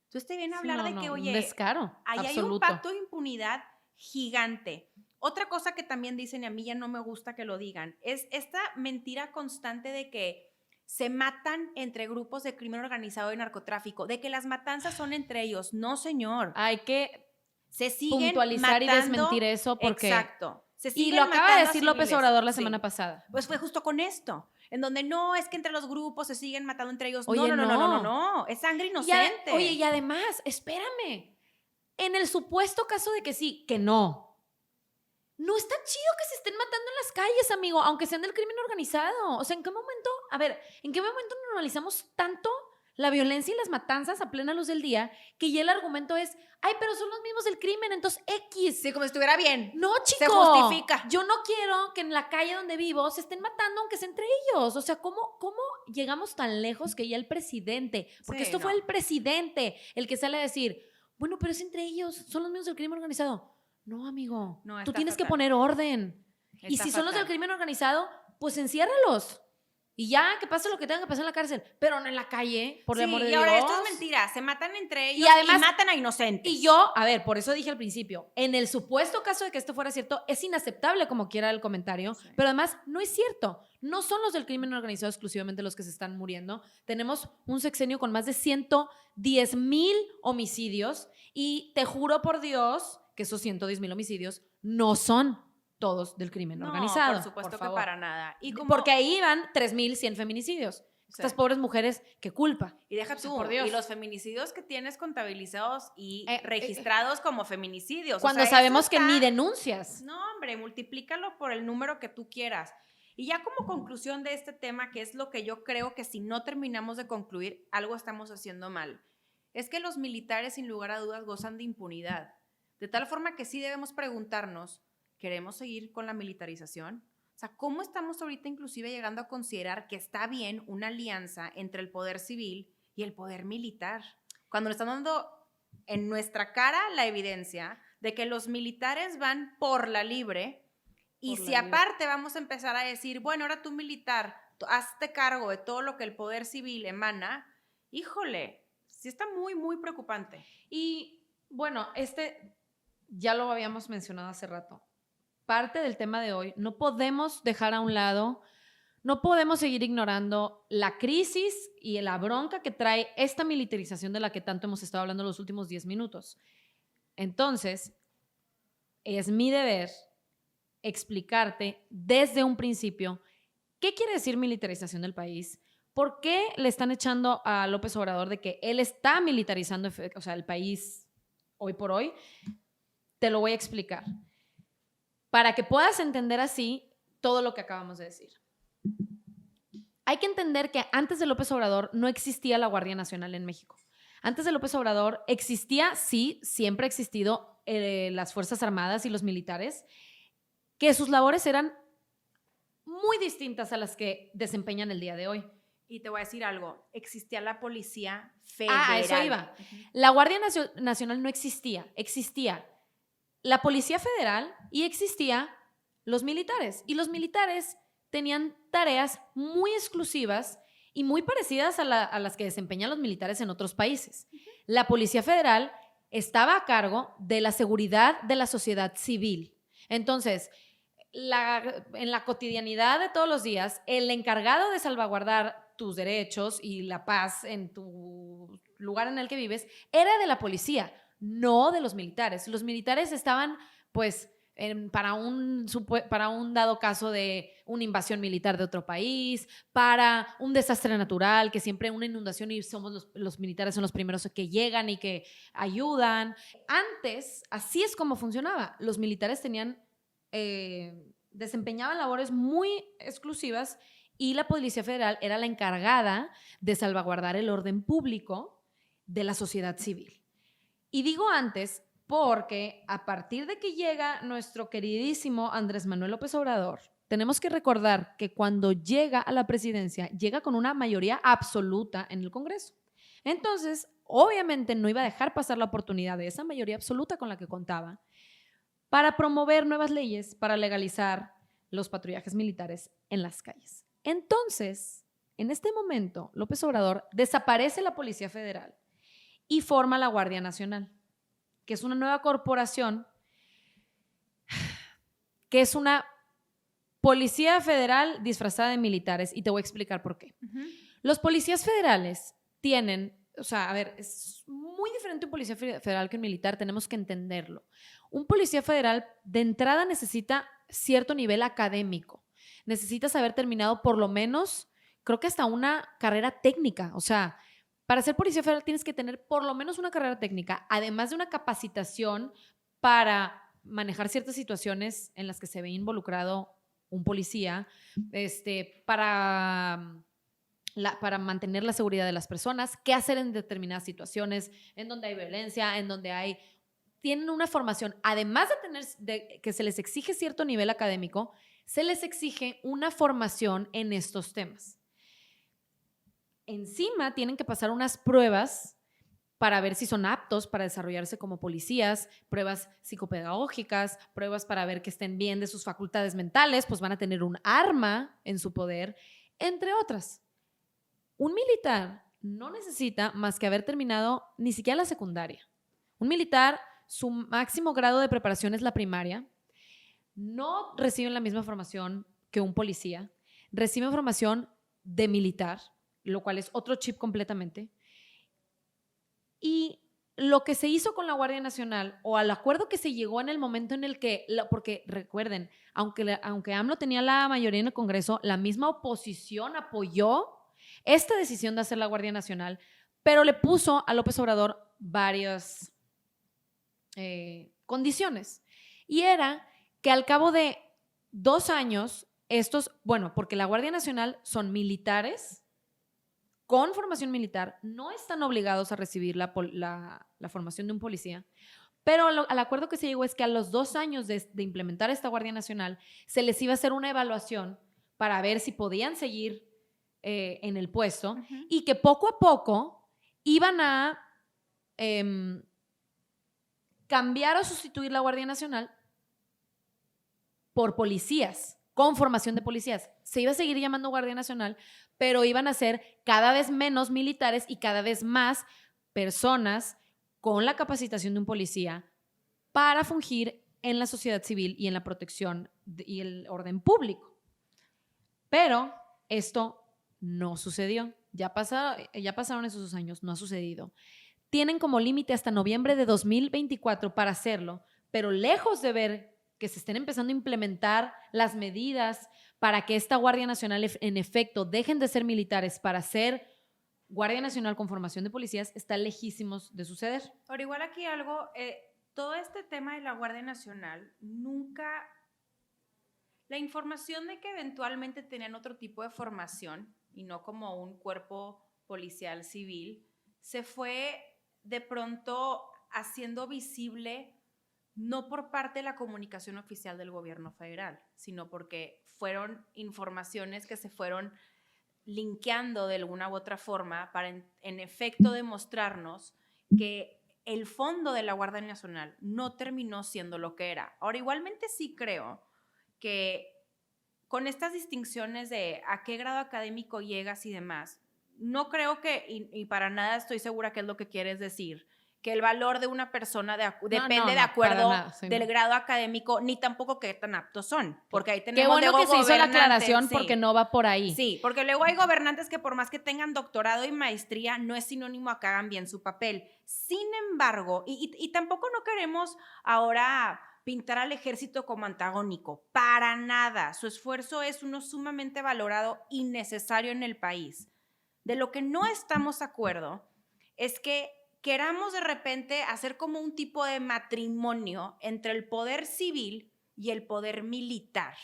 Entonces te viene a hablar de que, oye, descaro, ahí hay un pacto de impunidad gigante. Otra cosa que también dicen, y a mí ya no me gusta que lo digan, es esta mentira constante de que se matan entre grupos de crimen organizado y narcotráfico, de que las matanzas son entre ellos. No, señor. Hay que se siguen puntualizar matando, y desmentir eso porque... Exacto. Y lo acaba de decir López Obrador la semana pasada. Pues fue justo con esto, en donde no es que entre los grupos se siguen matando entre ellos. Oye, no, es sangre inocente. Oye, y además, espérame, en el supuesto caso de que sí, que no. no está chido que se estén matando en las calles, amigo, aunque sean del crimen organizado. O sea, ¿en qué momento normalizamos tanto la violencia y las matanzas a plena luz del día que ya el argumento es, ay, pero son los mismos del crimen, entonces X? Sí, como si estuviera bien. No, chico. Se justifica. Yo no quiero que en la calle donde vivo se estén matando, aunque sea entre ellos. O sea, ¿cómo llegamos tan lejos que ya el presidente, porque Sí, esto fue no. el presidente el que sale a decir, bueno, pero es entre ellos, son los mismos del crimen organizado? No, amigo, No, tú está tienes que fatal. poner orden. Y Está si son los del fatal. crimen organizado, pues enciérralos. Y ya, que pase lo que tenga que pasar en la cárcel, pero no en la calle, por el amor de y Dios. ahora esto es mentira. Se matan entre ellos Y además- matan a inocentes. Y yo, a ver, por eso dije al principio, en el supuesto caso de que esto fuera cierto, es inaceptable como quiera el comentario, Sí. pero además no es cierto. No son los del crimen organizado exclusivamente los que se están muriendo. Tenemos un sexenio con más de 110,000 homicidios y te juro por Dios que esos 110,000 homicidios no son todos del crimen No, organizado. por supuesto que favor. para nada. Y como, Porque ahí van 3,100 feminicidios. Sí. Estas pobres mujeres, ¿qué culpa? Y deja O sea, tú, por Dios. y los feminicidios que tienes contabilizados y Eh, registrados como feminicidios. Cuando O sea, sabemos eso que ni está- denuncias. No, hombre, multiplícalo por el número que tú quieras. Y ya como conclusión de este tema, que es lo que yo creo que si no terminamos de concluir, algo estamos haciendo mal, es que los militares sin lugar a dudas gozan de impunidad. De tal forma que sí debemos preguntarnos, ¿queremos seguir con la militarización? O sea, ¿cómo estamos ahorita inclusive llegando a considerar que está bien una alianza entre el poder civil y el poder militar? Cuando nos están dando en nuestra cara la evidencia de que los militares van por la libre y Por si la libre. aparte vamos a empezar a decir, bueno, ahora tú militar, hazte cargo de todo lo que el poder civil emana, híjole, sí está muy, muy preocupante. Y bueno, ya lo habíamos mencionado hace rato. Parte del tema de hoy, no podemos dejar a un lado, no podemos seguir ignorando la crisis y la bronca que trae esta militarización de la que tanto hemos estado hablando los últimos 10 minutos. Entonces, es mi deber explicarte desde un principio qué quiere decir militarización del país, por qué le están echando a López Obrador de que él está militarizando, o sea, el país hoy por hoy. Te lo voy a explicar para que puedas entender así todo lo que acabamos de decir. Hay que entender que antes de López Obrador no existía la Guardia Nacional en México. Antes de López Obrador existía, sí, siempre ha existido las Fuerzas Armadas y los militares, que sus labores eran muy distintas a las que desempeñan el día de hoy. Y te voy a decir algo, existía la policía federal. Ah, a eso iba. La Guardia Nacional no existía, existía la Policía Federal y existía los militares. Y los militares tenían tareas muy exclusivas y muy parecidas a las que desempeñan los militares en otros países. La Policía Federal estaba a cargo de la seguridad de la sociedad civil. Entonces, en la cotidianidad de todos los días, el encargado de salvaguardar tus derechos y la paz en tu lugar en el que vives era de la policía, no de los militares. Los militares estaban, pues, para un dado caso de una invasión militar de otro país, para un desastre natural, que siempre una inundación y los militares son los primeros que llegan y que ayudan. Antes, así es como funcionaba. Los militares desempeñaban labores muy exclusivas y la Policía Federal era la encargada de salvaguardar el orden público de la sociedad civil. Y digo antes porque a partir de que llega nuestro queridísimo Andrés Manuel López Obrador, tenemos que recordar que cuando llega a la presidencia, llega con una mayoría absoluta en el Congreso. Entonces, obviamente no iba a dejar pasar la oportunidad de esa mayoría absoluta con la que contaba para promover nuevas leyes para legalizar los patrullajes militares en las calles. Entonces, en este momento, López Obrador desaparece la Policía Federal y forma la Guardia Nacional, que es una nueva corporación, que es una policía federal disfrazada de militares, y te voy a explicar por qué. Los policías federales tienen, o sea, a ver, es muy diferente un policía federal que un militar, tenemos que entenderlo. Un policía federal de entrada necesita cierto nivel académico, necesitas haber terminado por lo menos, creo que hasta una carrera técnica, o sea, para ser policía federal tienes que tener por lo menos una carrera técnica, además de una capacitación para manejar ciertas situaciones en las que se ve involucrado un policía, para mantener la seguridad de las personas, qué hacer en determinadas situaciones, en donde hay violencia, en donde tienen una formación, además de que se les exige cierto nivel académico, se les exige una formación en estos temas. Encima tienen que pasar unas pruebas para ver si son aptos para desarrollarse como policías, pruebas psicopedagógicas, pruebas para ver que estén bien de sus facultades mentales, pues van a tener un arma en su poder, entre otras. Un militar no necesita más que haber terminado ni siquiera la secundaria. Un militar, su máximo grado de preparación es la primaria. No reciben la misma formación que un policía. Reciben formación de militar, lo cual es otro chip completamente. Y lo que se hizo con la Guardia Nacional, o al acuerdo que se llegó en el momento en el que, porque recuerden, aunque AMLO tenía la mayoría en el Congreso, la misma oposición apoyó esta decisión de hacer la Guardia Nacional, pero le puso a López Obrador varias condiciones. Y era que al cabo de 2 años, porque la Guardia Nacional son militares con formación militar, no están obligados a recibir la formación de un policía, pero al acuerdo que se llegó es que a los 2 años de implementar esta Guardia Nacional, se les iba a hacer una evaluación para ver si podían seguir en el puesto, y que poco a poco iban a cambiar o sustituir la Guardia Nacional por policías, con formación de policías. Se iba a seguir llamando Guardia Nacional, pero iban a ser cada vez menos militares y cada vez más personas con la capacitación de un policía para fungir en la sociedad civil y en la protección y el orden público. Pero esto no sucedió. Ya pasaron esos 2 años, no ha sucedido. Tienen como límite hasta noviembre de 2024 para hacerlo, pero lejos de ver que se estén empezando a implementar las medidas para que esta Guardia Nacional en efecto dejen de ser militares para ser Guardia Nacional con formación de policías, está lejísimos de suceder. Ahora, igual aquí algo, todo este tema de la Guardia Nacional, nunca, la información de que eventualmente tenían otro tipo de formación y no como un cuerpo policial civil, se fue de pronto haciendo visible no por parte de la comunicación oficial del gobierno federal, sino porque fueron informaciones que se fueron linkeando de alguna u otra forma para en efecto demostrarnos que el fondo de la Guardia Nacional no terminó siendo lo que era. Ahora, igualmente sí creo que con estas distinciones de a qué grado académico llegas y demás, no creo que, y para nada estoy segura que es lo que quieres decir, que el valor de una persona depende de acuerdo del grado académico, ni tampoco qué tan aptos son, porque ahí tenemos qué bueno que se hizo la aclaración, porque no va por ahí. Sí, porque luego hay gobernantes que por más que tengan doctorado y maestría, no es sinónimo a que hagan bien su papel. Sin embargo, y tampoco no queremos ahora pintar al ejército como antagónico, para nada. Su esfuerzo es uno sumamente valorado y necesario en el país. De lo que no estamos de acuerdo es que queramos de repente hacer como un tipo de matrimonio entre el poder civil y el poder militar.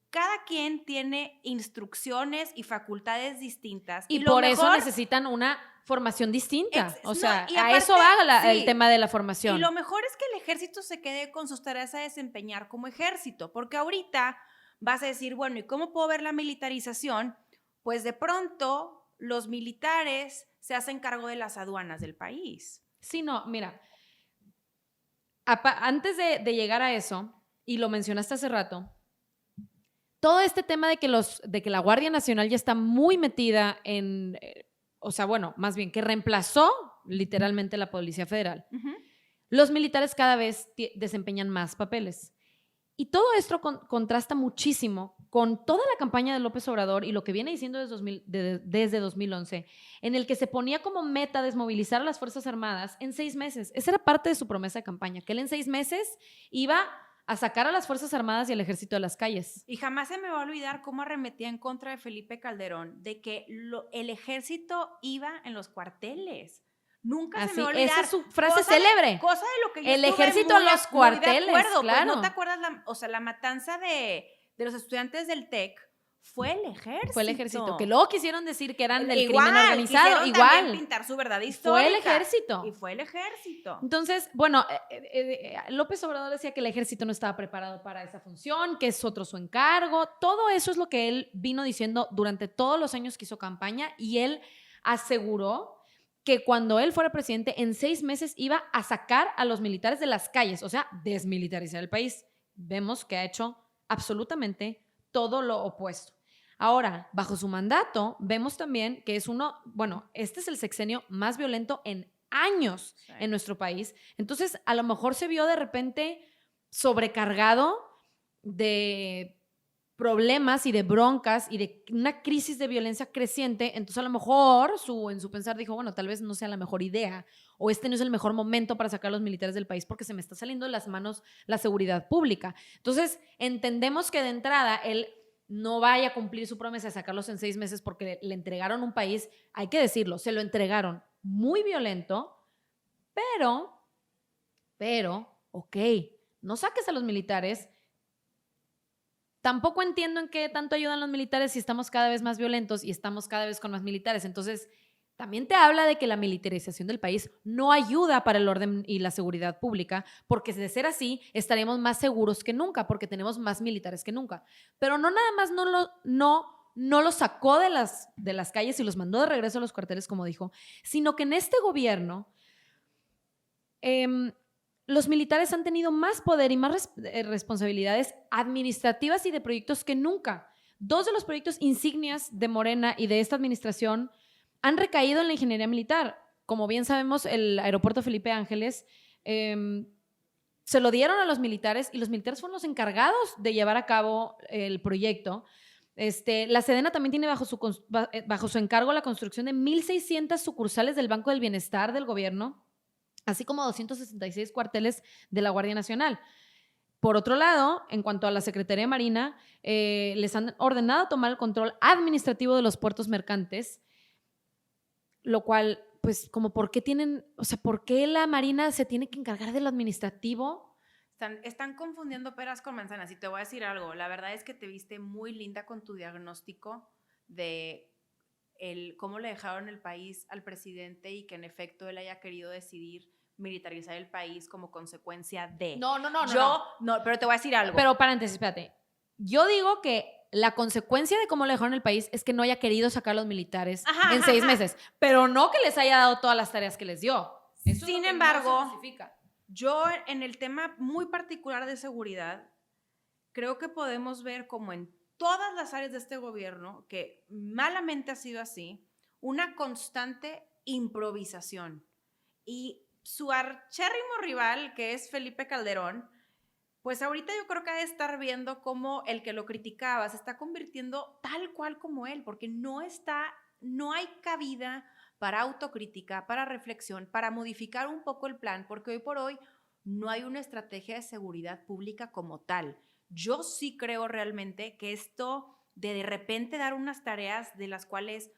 Cada quien tiene instrucciones y facultades distintas. Y por eso necesitan una formación distinta. O sea, aparte, a eso va el tema de la formación. Y lo mejor es que el ejército se quede con sus tareas a desempeñar como ejército, porque ahorita vas a decir, bueno, ¿y cómo puedo ver la militarización? Pues de pronto los militares se hacen cargo de las aduanas del país. Sí, no, mira, antes de llegar a eso, y lo mencionaste hace rato, todo este tema de que la Guardia Nacional ya está muy metida en, o sea, bueno, más bien que reemplazó literalmente la Policía Federal. Los militares cada vez desempeñan más papeles. Y todo esto contrasta muchísimo con toda la campaña de López Obrador y lo que viene diciendo desde 2011, en el que se ponía como meta desmovilizar a las Fuerzas Armadas en 6 meses. Esa era parte de su promesa de campaña, que él en 6 meses iba a sacar a las Fuerzas Armadas y al Ejército de las calles. Y jamás se me va a olvidar cómo arremetía en contra de Felipe Calderón, de que el Ejército iba en los cuarteles. Nunca se Así, me va a olvidar. esa es su frase célebre. Cosa de lo que yo El estuve ejército muy en los cuarteles, muy de acuerdo. claro. Pues, ¿no te acuerdas la matanza de los estudiantes del TEC? Fue el ejército. Fue el ejército, que luego quisieron decir que eran del igual, crimen organizado, quisieron igual. también pintar su verdad histórica. Fue el ejército. Y fue el ejército. Entonces, bueno, López Obrador decía que el ejército no estaba preparado para esa función, que es otro su encargo. Todo eso es lo que él vino diciendo durante todos los años que hizo campaña, y él aseguró que cuando él fuera presidente, en 6 meses iba a sacar a los militares de las calles, o sea, desmilitarizar el país. Vemos que ha hecho absolutamente todo lo opuesto. Ahora, bajo su mandato, vemos también que es este es el sexenio más violento en años en nuestro país. Entonces, a lo mejor se vio de repente sobrecargado de problemas y de broncas y de una crisis de violencia creciente. Entonces, a lo mejor en su pensar dijo, bueno, tal vez no sea la mejor idea, o este no es el mejor momento para sacar a los militares del país porque se me está saliendo de las manos la seguridad pública. Entonces, entendemos que de entrada él no vaya a cumplir su promesa de sacarlos en 6 meses porque le entregaron un país, hay que decirlo, se lo entregaron muy violento, pero, ok, no saques a los militares. Tampoco entiendo en qué tanto ayudan los militares si estamos cada vez más violentos y estamos cada vez con más militares. Entonces, también te habla de que la militarización del país no ayuda para el orden y la seguridad pública, porque de ser así, estaríamos más seguros que nunca, porque tenemos más militares que nunca. Pero no nada más no los sacó de las calles y los mandó de regreso a los cuarteles, como dijo, sino que en este gobierno los militares han tenido más poder y más responsabilidades administrativas y de proyectos que nunca. 2 de los proyectos insignias de Morena y de esta administración han recaído en la ingeniería militar. Como bien sabemos, el aeropuerto Felipe Ángeles se lo dieron a los militares y los militares fueron los encargados de llevar a cabo el proyecto. La Sedena también tiene bajo su encargo la construcción de 1,600 sucursales del Banco del Bienestar del gobierno, así como 266 cuarteles de la Guardia Nacional. Por otro lado, en cuanto a la Secretaría de Marina, les han ordenado tomar el control administrativo de los puertos mercantes, lo cual, pues, como ¿por qué la Marina se tiene que encargar de lo administrativo? Están confundiendo peras con manzanas. Y te voy a decir algo, la verdad es que te viste muy linda con tu diagnóstico de cómo le dejaron el país al presidente y que en efecto él haya querido decidir militarizar el país como consecuencia de... No, pero te voy a decir algo. Pero paréntesis, espérate. Yo digo que la consecuencia de cómo le dejaron el país es que no haya querido sacar a los militares en 6 meses, pero no que les haya dado todas las tareas que les dio. Eso Sin embargo, no se justifica. Yo en el tema muy particular de seguridad, creo que podemos ver como en todas las áreas de este gobierno, que malamente ha sido así, una constante improvisación. Y su archérrimo rival, que es Felipe Calderón, pues ahorita yo creo que ha de estar viendo cómo el que lo criticaba se está convirtiendo tal cual como él, porque no hay cabida para autocrítica, para reflexión, para modificar un poco el plan, porque hoy por hoy no hay una estrategia de seguridad pública como tal. Yo sí creo realmente que esto de repente dar unas tareas de las cuales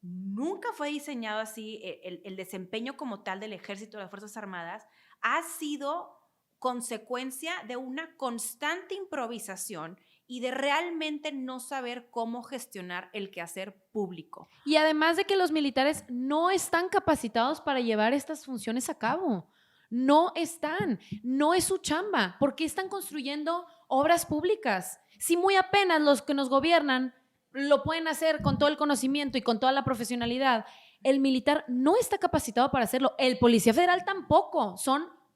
nunca fue diseñado así, el desempeño como tal del ejército, de las Fuerzas Armadas, ha sido consecuencia de una constante improvisación y de realmente no saber cómo gestionar el quehacer público. Y además de que los militares no están capacitados para llevar estas funciones a cabo. No están, no es su chamba. ¿Por qué están construyendo obras públicas? Si muy apenas los que nos gobiernan lo pueden hacer con todo el conocimiento y con toda la profesionalidad, el militar no está capacitado para hacerlo. El policía federal tampoco.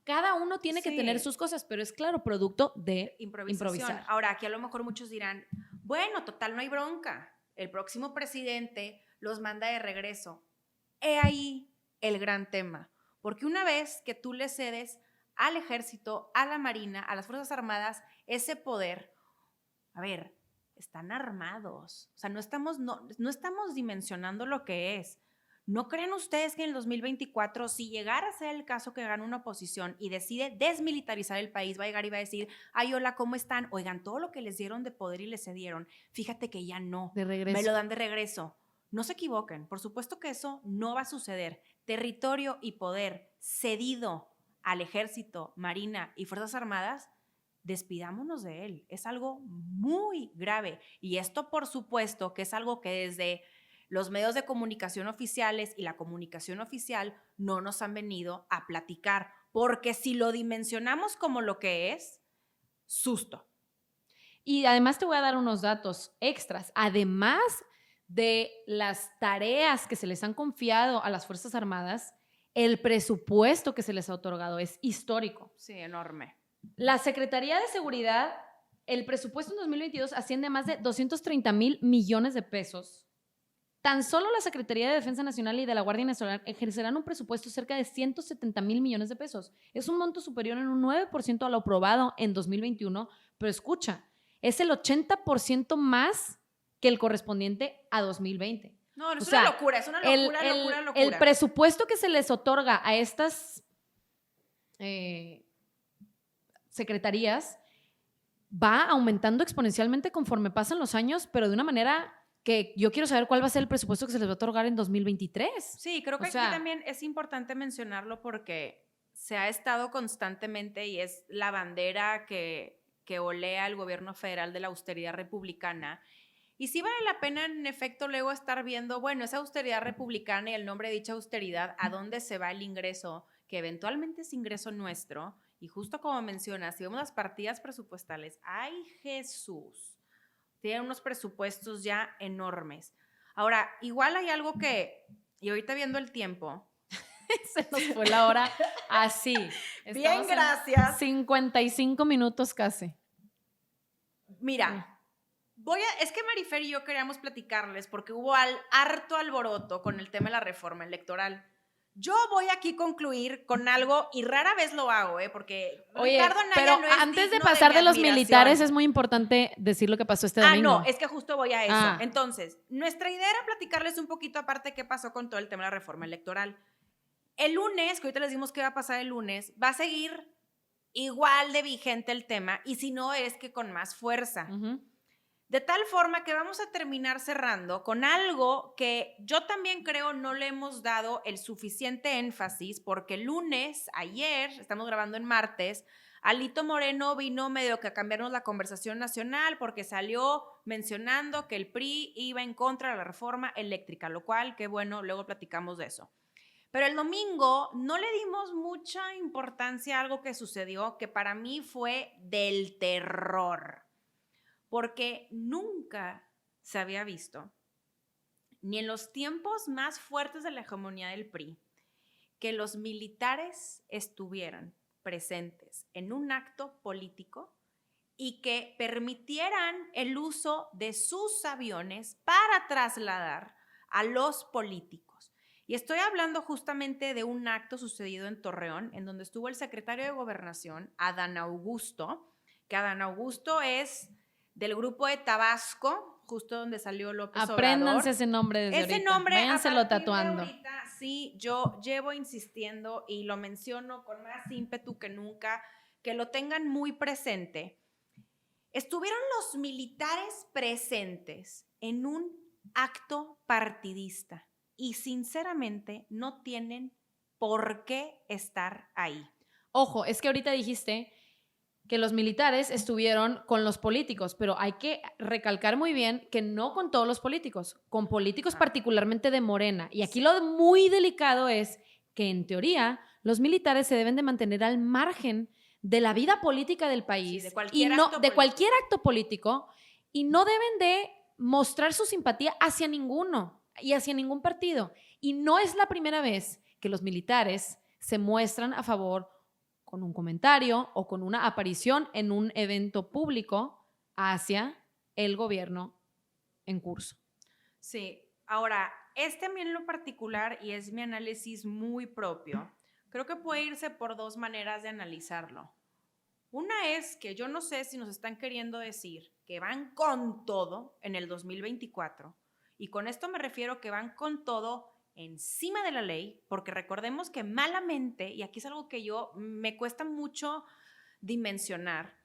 Cada uno tiene que tener sus cosas, pero es claro, producto de improvisar. Ahora, aquí a lo mejor muchos dirán, bueno, total, no hay bronca. El próximo presidente los manda de regreso. He ahí el gran tema. Porque una vez que tú le cedes al ejército, a la marina, a las Fuerzas Armadas, ese poder, a ver, están armados. O sea, no estamos dimensionando lo que es. ¿No creen ustedes que en el 2024, si llegara a ser el caso que gana una oposición y decide desmilitarizar el país, va a llegar y va a decir, ay, hola, ¿cómo están? Oigan, todo lo que les dieron de poder y les cedieron, fíjate que ya no. De regreso. Me lo dan de regreso. No se equivoquen, por supuesto que eso no va a suceder. territorio y poder cedido al ejército, marina y fuerzas armadas, despidámonos de él. Es algo muy grave. Y esto, por supuesto, que es algo que desde los medios de comunicación oficiales y la comunicación oficial no nos han venido a platicar. Porque si lo dimensionamos como lo que es, susto. Y además te voy a dar unos datos extras. Además de las tareas que se les han confiado a las Fuerzas Armadas, el presupuesto que se les ha otorgado es histórico. Sí, enorme. La Secretaría de Seguridad, el presupuesto en 2022 asciende a más de 230,000 millones de pesos. Tan solo la Secretaría de Defensa Nacional y de la Guardia Nacional ejercerán un presupuesto cerca de 170,000 millones de pesos. Es un monto superior en un 9% a lo aprobado en 2021, pero escucha, es el 80% más que el correspondiente a 2020. No, es una locura, es una locura, locura. El presupuesto que se les otorga a estas secretarías va aumentando exponencialmente conforme pasan los años, pero de una manera que yo quiero saber cuál va a ser el presupuesto que se les va a otorgar en 2023. Sí, creo que aquí también es importante mencionarlo porque se ha estado constantemente y es la bandera que olea el gobierno federal de la austeridad republicana. Y sí vale la pena, en efecto, luego estar viendo, bueno, esa austeridad republicana y el nombre de dicha austeridad, a dónde se va el ingreso, que eventualmente es ingreso nuestro. Y justo como mencionas, si vemos las partidas presupuestales, ¡ay, Jesús! Tienen unos presupuestos ya enormes. Ahora, igual hay algo que, y ahorita viendo el tiempo, se nos fue la hora así. Bien, gracias. 55 minutos casi. Mira, es que Marifer y yo queríamos platicarles porque hubo harto alboroto con el tema de la reforma electoral. Yo voy aquí a concluir con algo, y rara vez lo hago, porque Ricardo Anaya pero no es antes de digno pasar de los admiración. militares, es muy importante decir lo que pasó este domingo. No, es que justo voy a eso. Entonces, nuestra idea era platicarles un poquito aparte qué pasó con todo el tema de la reforma electoral. El lunes, que ahorita les dimos que va a pasar el lunes, va a seguir igual de vigente el tema, y si no es que con más fuerza. De tal forma que vamos a terminar cerrando con algo que yo también creo no le hemos dado el suficiente énfasis, porque el lunes, ayer, estamos grabando en martes, Alito Moreno vino medio que a cambiarnos la conversación nacional porque salió mencionando que el PRI iba en contra de la reforma eléctrica, lo cual, qué bueno, luego platicamos de eso. Pero el domingo no le dimos mucha importancia a algo que sucedió que para mí fue del terror. Porque nunca se había visto, ni en los tiempos más fuertes de la hegemonía del PRI, que los militares estuvieran presentes en un acto político y que permitieran el uso de sus aviones para trasladar a los políticos. Y estoy hablando justamente de un acto sucedido en Torreón, en donde estuvo el secretario de Gobernación, Adán Augusto, que Adán Augusto es del grupo de Tabasco, justo donde salió López Obrador. Apréndanse ese nombre desde ahorita. Ese nombre, váyanselo tatuando. Ahorita, sí, yo llevo insistiendo y lo menciono con más ímpetu que nunca, que lo tengan muy presente. Estuvieron los militares presentes en un acto partidista y sinceramente no tienen por qué estar ahí. Ojo, es que ahorita dijiste que los militares estuvieron con los políticos, pero hay que recalcar muy bien que no con todos los políticos, con políticos particularmente de Morena. Y aquí lo muy delicado es que en teoría los militares se deben de mantener al margen de la vida política del país, sí, de cualquier acto político, y no deben de mostrar su simpatía hacia ninguno y hacia ningún partido. Y no es la primera vez que los militares se muestran a favor con un comentario o con una aparición en un evento público hacia el gobierno en curso. Sí, ahora, a mí en lo particular, y es mi análisis muy propio, creo que puede irse por dos maneras de analizarlo. Una es que yo no sé si nos están queriendo decir que van con todo en el 2024, y con esto me refiero que van con todo encima de la ley, porque recordemos que malamente, y aquí es algo que me cuesta mucho dimensionar,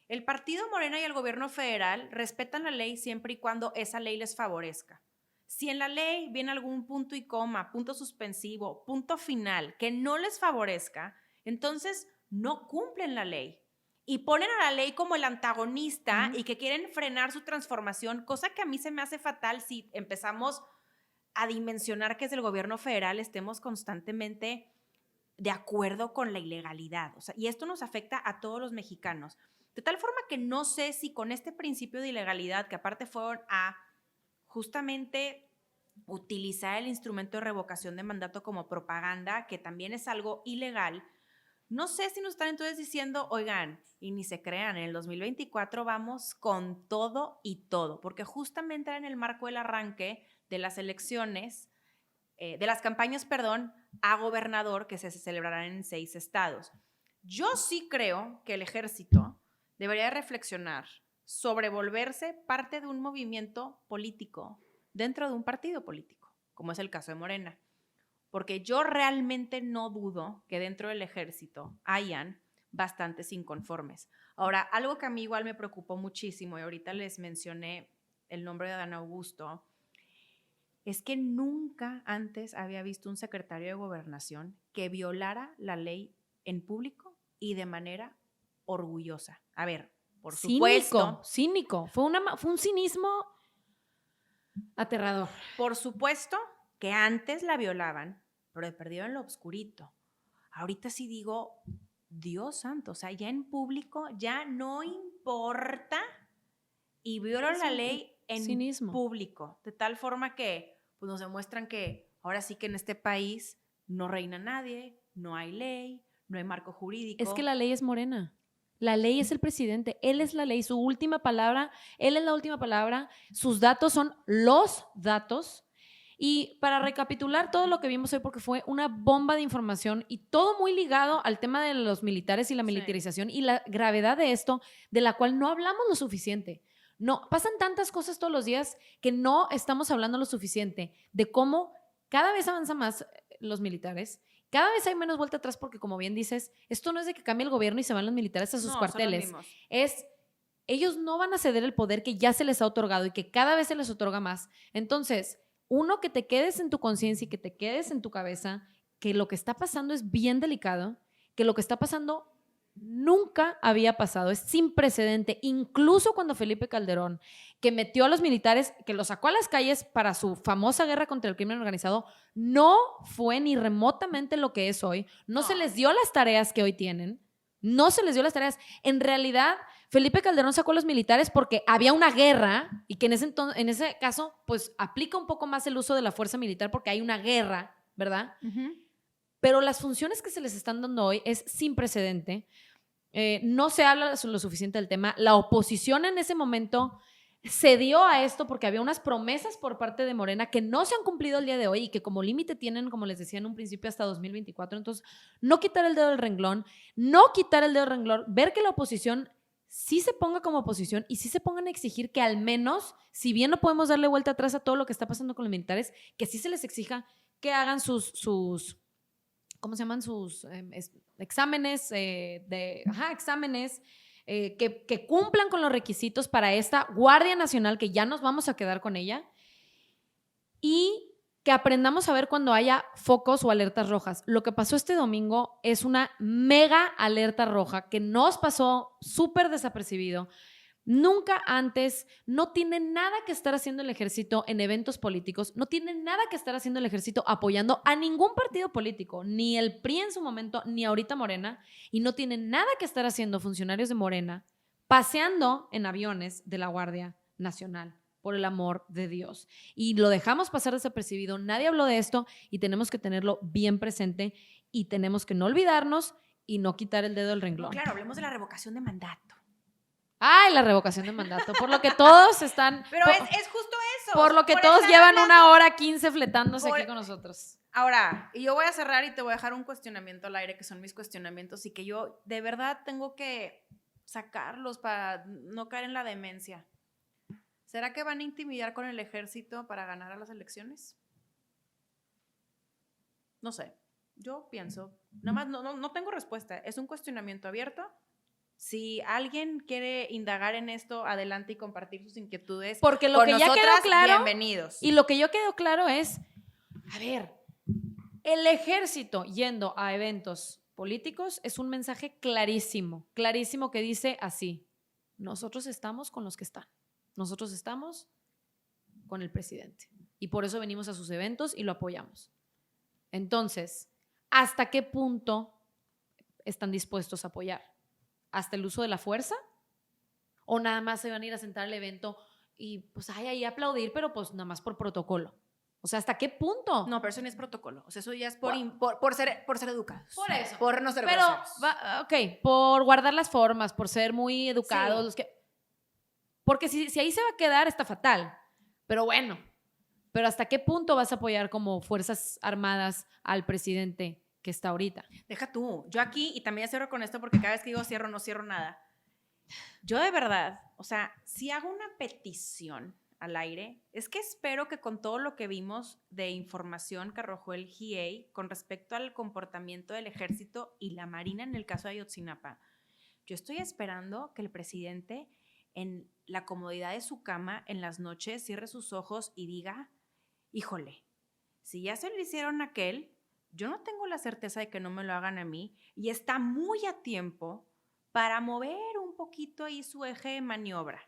el partido Morena y el gobierno federal respetan la ley siempre y cuando esa ley les favorezca. Si en la ley viene algún punto y coma, punto suspensivo, punto final que no les favorezca, entonces no cumplen la ley. Y ponen a la ley como el antagonista y que quieren frenar su transformación, cosa que a mí se me hace fatal si empezamos a dimensionar que desde el gobierno federal estemos constantemente de acuerdo con la ilegalidad. O sea, y esto nos afecta a todos los mexicanos. De tal forma que no sé si con este principio de ilegalidad, que aparte fueron a justamente utilizar el instrumento de revocación de mandato como propaganda, que también es algo ilegal, no sé si nos están entonces diciendo, oigan, y ni se crean, en el 2024 vamos con todo y todo, porque justamente era en el marco del arranque de las elecciones, de las campañas, perdón, a gobernador que se celebrarán en 6 estados. Yo sí creo que el ejército debería reflexionar sobre volverse parte de un movimiento político dentro de un partido político, como es el caso de Morena. Porque yo realmente no dudo que dentro del ejército hayan bastantes inconformes. Ahora, algo que a mí igual me preocupó muchísimo, y ahorita les mencioné el nombre de Adán Augusto, es que nunca antes había visto un secretario de Gobernación que violara la ley en público y de manera orgullosa. A ver, por supuesto. Cínico. Fue un cinismo aterrador. Por supuesto que antes la violaban, pero de perdido en lo oscurito. Ahorita sí digo, Dios santo, o sea, ya en público ya no importa y violan la ley en cinismo. público, de tal forma que pues, nos demuestran que ahora sí que en este país no reina nadie, no hay ley, no hay marco jurídico. Es que la ley es Morena. La ley es el presidente, él es la ley, su última palabra, él es la última palabra, sus datos son los datos. Y para recapitular todo lo que vimos hoy, porque fue una bomba de información y todo muy ligado al tema de los militares y la militarización y la gravedad de esto, de la cual no hablamos lo suficiente. No, pasan tantas cosas todos los días que no estamos hablando lo suficiente de cómo cada vez avanza más los militares. Cada vez hay menos vuelta atrás porque, como bien dices, esto no es de que cambie el gobierno y se van los militares a sus cuarteles. Ellos no van a ceder el poder que ya se les ha otorgado y que cada vez se les otorga más. Entonces, uno, que te quedes en tu conciencia y que te quedes en tu cabeza que lo que está pasando es bien delicado, que lo que está pasando nunca había pasado, es sin precedente. Incluso cuando Felipe Calderón, que metió a los militares, que los sacó a las calles para su famosa guerra contra el crimen organizado, no fue ni remotamente lo que es hoy. No se les dio las tareas que hoy tienen. No se les dio las tareas. En realidad, Felipe Calderón sacó a los militares porque había una guerra y que en ese caso, pues aplica un poco más el uso de la fuerza militar porque hay una guerra, ¿verdad? Pero las funciones que se les están dando hoy es sin precedente. No se habla lo suficiente del tema. La oposición en ese momento cedió a esto porque había unas promesas por parte de Morena que no se han cumplido el día de hoy y que como límite tienen, como les decía en un principio, hasta 2024. Entonces, no quitar el dedo del renglón, ver que la oposición sí se ponga como oposición y sí se pongan a exigir que al menos, si bien no podemos darle vuelta atrás a todo lo que está pasando con los militares, que sí se les exija que hagan sus ¿cómo se llaman? Sus exámenes, exámenes, que cumplan con los requisitos para esta Guardia Nacional, que ya nos vamos a quedar con ella, y que aprendamos a ver cuando haya focos o alertas rojas. Lo que pasó este domingo es una mega alerta roja que nos pasó súper desapercibido. Nunca antes, no tiene nada que estar haciendo el ejército en eventos políticos, no tiene nada que estar haciendo el ejército apoyando a ningún partido político, ni el PRI en su momento, ni ahorita Morena, y no tiene nada que estar haciendo funcionarios de Morena paseando en aviones de la Guardia Nacional, por el amor de Dios. Y lo dejamos pasar desapercibido, nadie habló de esto y tenemos que tenerlo bien presente y tenemos que no olvidarnos y no quitar el dedo del renglón. No, claro, hablemos de la revocación de mandato. Ay, la revocación de mandato, por lo que todos están... Pero es justo eso. Por lo que todos llevan 1 hora 15 fletándose aquí con nosotros. Ahora, y yo voy a cerrar y te voy a dejar un cuestionamiento al aire, que son mis cuestionamientos y que yo de verdad tengo que sacarlos para no caer en la demencia. ¿Será que van a intimidar con el ejército para ganar a las elecciones? No sé, yo pienso, nada más no tengo respuesta, es un cuestionamiento abierto Si alguien quiere indagar en esto, adelante y compartir sus inquietudes. Porque lo con que ya nosotras, quedó claro, bienvenidos. y lo que yo quedó claro es, a ver, el ejército yendo a eventos políticos es un mensaje clarísimo, clarísimo que dice así, nosotros estamos con los que están, nosotros estamos con el presidente y por eso venimos a sus eventos y lo apoyamos. Entonces, ¿hasta qué punto están dispuestos a apoyar? ¿Hasta el uso de la fuerza? ¿O nada más se van a ir a sentar al evento y pues ahí aplaudir, pero pues nada más por protocolo? O sea, ¿hasta qué punto? No, pero eso no es protocolo. O sea, eso ya es por ser educados. Por eso. Por no ser Pero, groseros. ok, por guardar las formas, por ser muy educados. Sí. Los que, porque si ahí se va a quedar, está fatal. Pero bueno, pero ¿hasta qué punto vas a apoyar como Fuerzas Armadas al presidente que está ahorita? Deja tú. Yo aquí, y también cierro con esto porque cada vez que digo cierro, no cierro nada. Yo de verdad, o sea, si hago una petición al aire, es que espero que con todo lo que vimos de información que arrojó el GIEI con respecto al comportamiento del ejército y la marina en el caso de Ayotzinapa, yo estoy esperando que el presidente en la comodidad de su cama en las noches cierre sus ojos y diga, híjole, si ya se lo hicieron a aquel, yo no tengo la certeza de que no me lo hagan a mí y está muy a tiempo para mover un poquito ahí su eje de maniobra.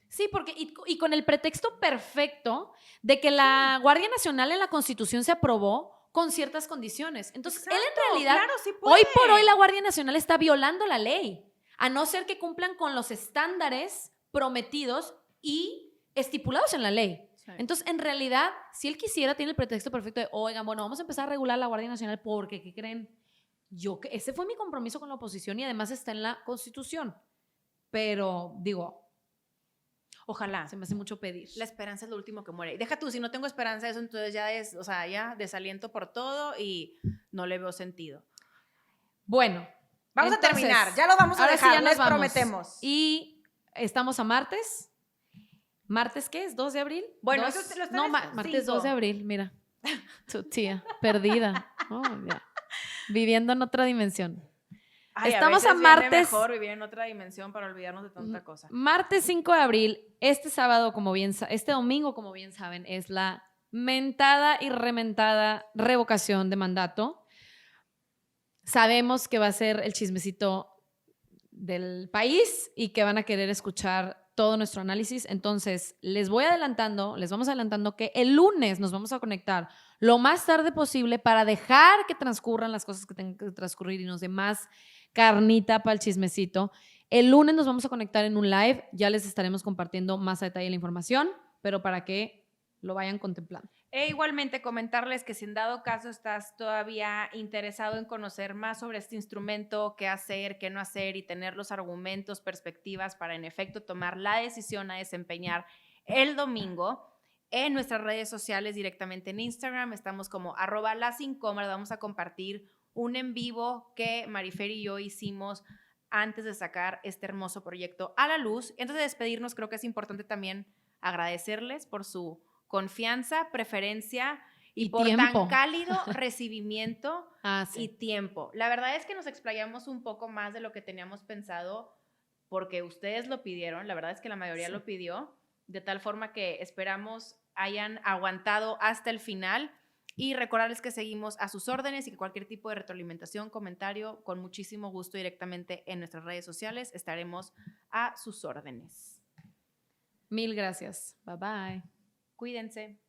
Sí, porque y con el pretexto perfecto de que la Guardia Nacional en la Constitución se aprobó con ciertas condiciones. Entonces, Exacto, él en realidad, claro, sí puede. hoy por hoy la Guardia Nacional está violando la ley, a no ser que cumplan con los estándares prometidos y estipulados en la ley. Sí. Entonces, en realidad, si él quisiera, tiene el pretexto perfecto de, oigan, bueno, vamos a empezar a regular la Guardia Nacional porque, ¿qué creen? Ese fue mi compromiso con la oposición y además está en la Constitución. Pero, digo, ojalá. se me hace mucho pedir. La esperanza es lo último que muere. Y deja tú, si no tengo esperanza, eso entonces ya es, o sea, ya desaliento por todo y no le veo sentido. Bueno. Vamos entonces, a terminar, ya lo vamos a ahora dejar, sí ya nos les vamos. prometemos. Y estamos a martes. ¿Martes qué es? ¿2 de abril? Bueno, eso lo están martes 2 de abril, mira. Tu tía, perdida. Oh, ya. Viviendo en otra dimensión. Ay, estamos a a martes. Es mejor vivir en otra dimensión para olvidarnos de tanta cosa. Martes 5 de abril, este domingo, como bien saben, es la mentada y rementada revocación de mandato. Sabemos que va a ser el chismecito del país y que van a querer escuchar todo nuestro análisis. Entonces, les vamos adelantando que el lunes nos vamos a conectar lo más tarde posible para dejar que transcurran las cosas que tengan que transcurrir y nos dé más carnita para el chismecito. El lunes nos vamos a conectar en un live, ya les estaremos compartiendo más a detalle la información, pero para que lo vayan contemplando. E igualmente comentarles que si en dado caso estás todavía interesado en conocer más sobre este instrumento, qué hacer, qué no hacer y tener los argumentos, perspectivas para en efecto tomar la decisión a desempeñar el domingo, en nuestras redes sociales directamente en Instagram estamos como @lasincómoda, vamos a compartir un en vivo que Marifer y yo hicimos antes de sacar este hermoso proyecto a la luz. Antes de despedirnos, creo que es importante también agradecerles por su confianza, preferencia y por tiempo. tan cálido recibimiento Sí. y tiempo. La verdad es que nos explayamos un poco más de lo que teníamos pensado porque ustedes lo pidieron, la verdad es que la mayoría lo pidió, de tal forma que esperamos hayan aguantado hasta el final y recordarles que seguimos a sus órdenes y que cualquier tipo de retroalimentación, comentario, con muchísimo gusto directamente en nuestras redes sociales estaremos a sus órdenes. Mil gracias. Bye bye. Cuídense.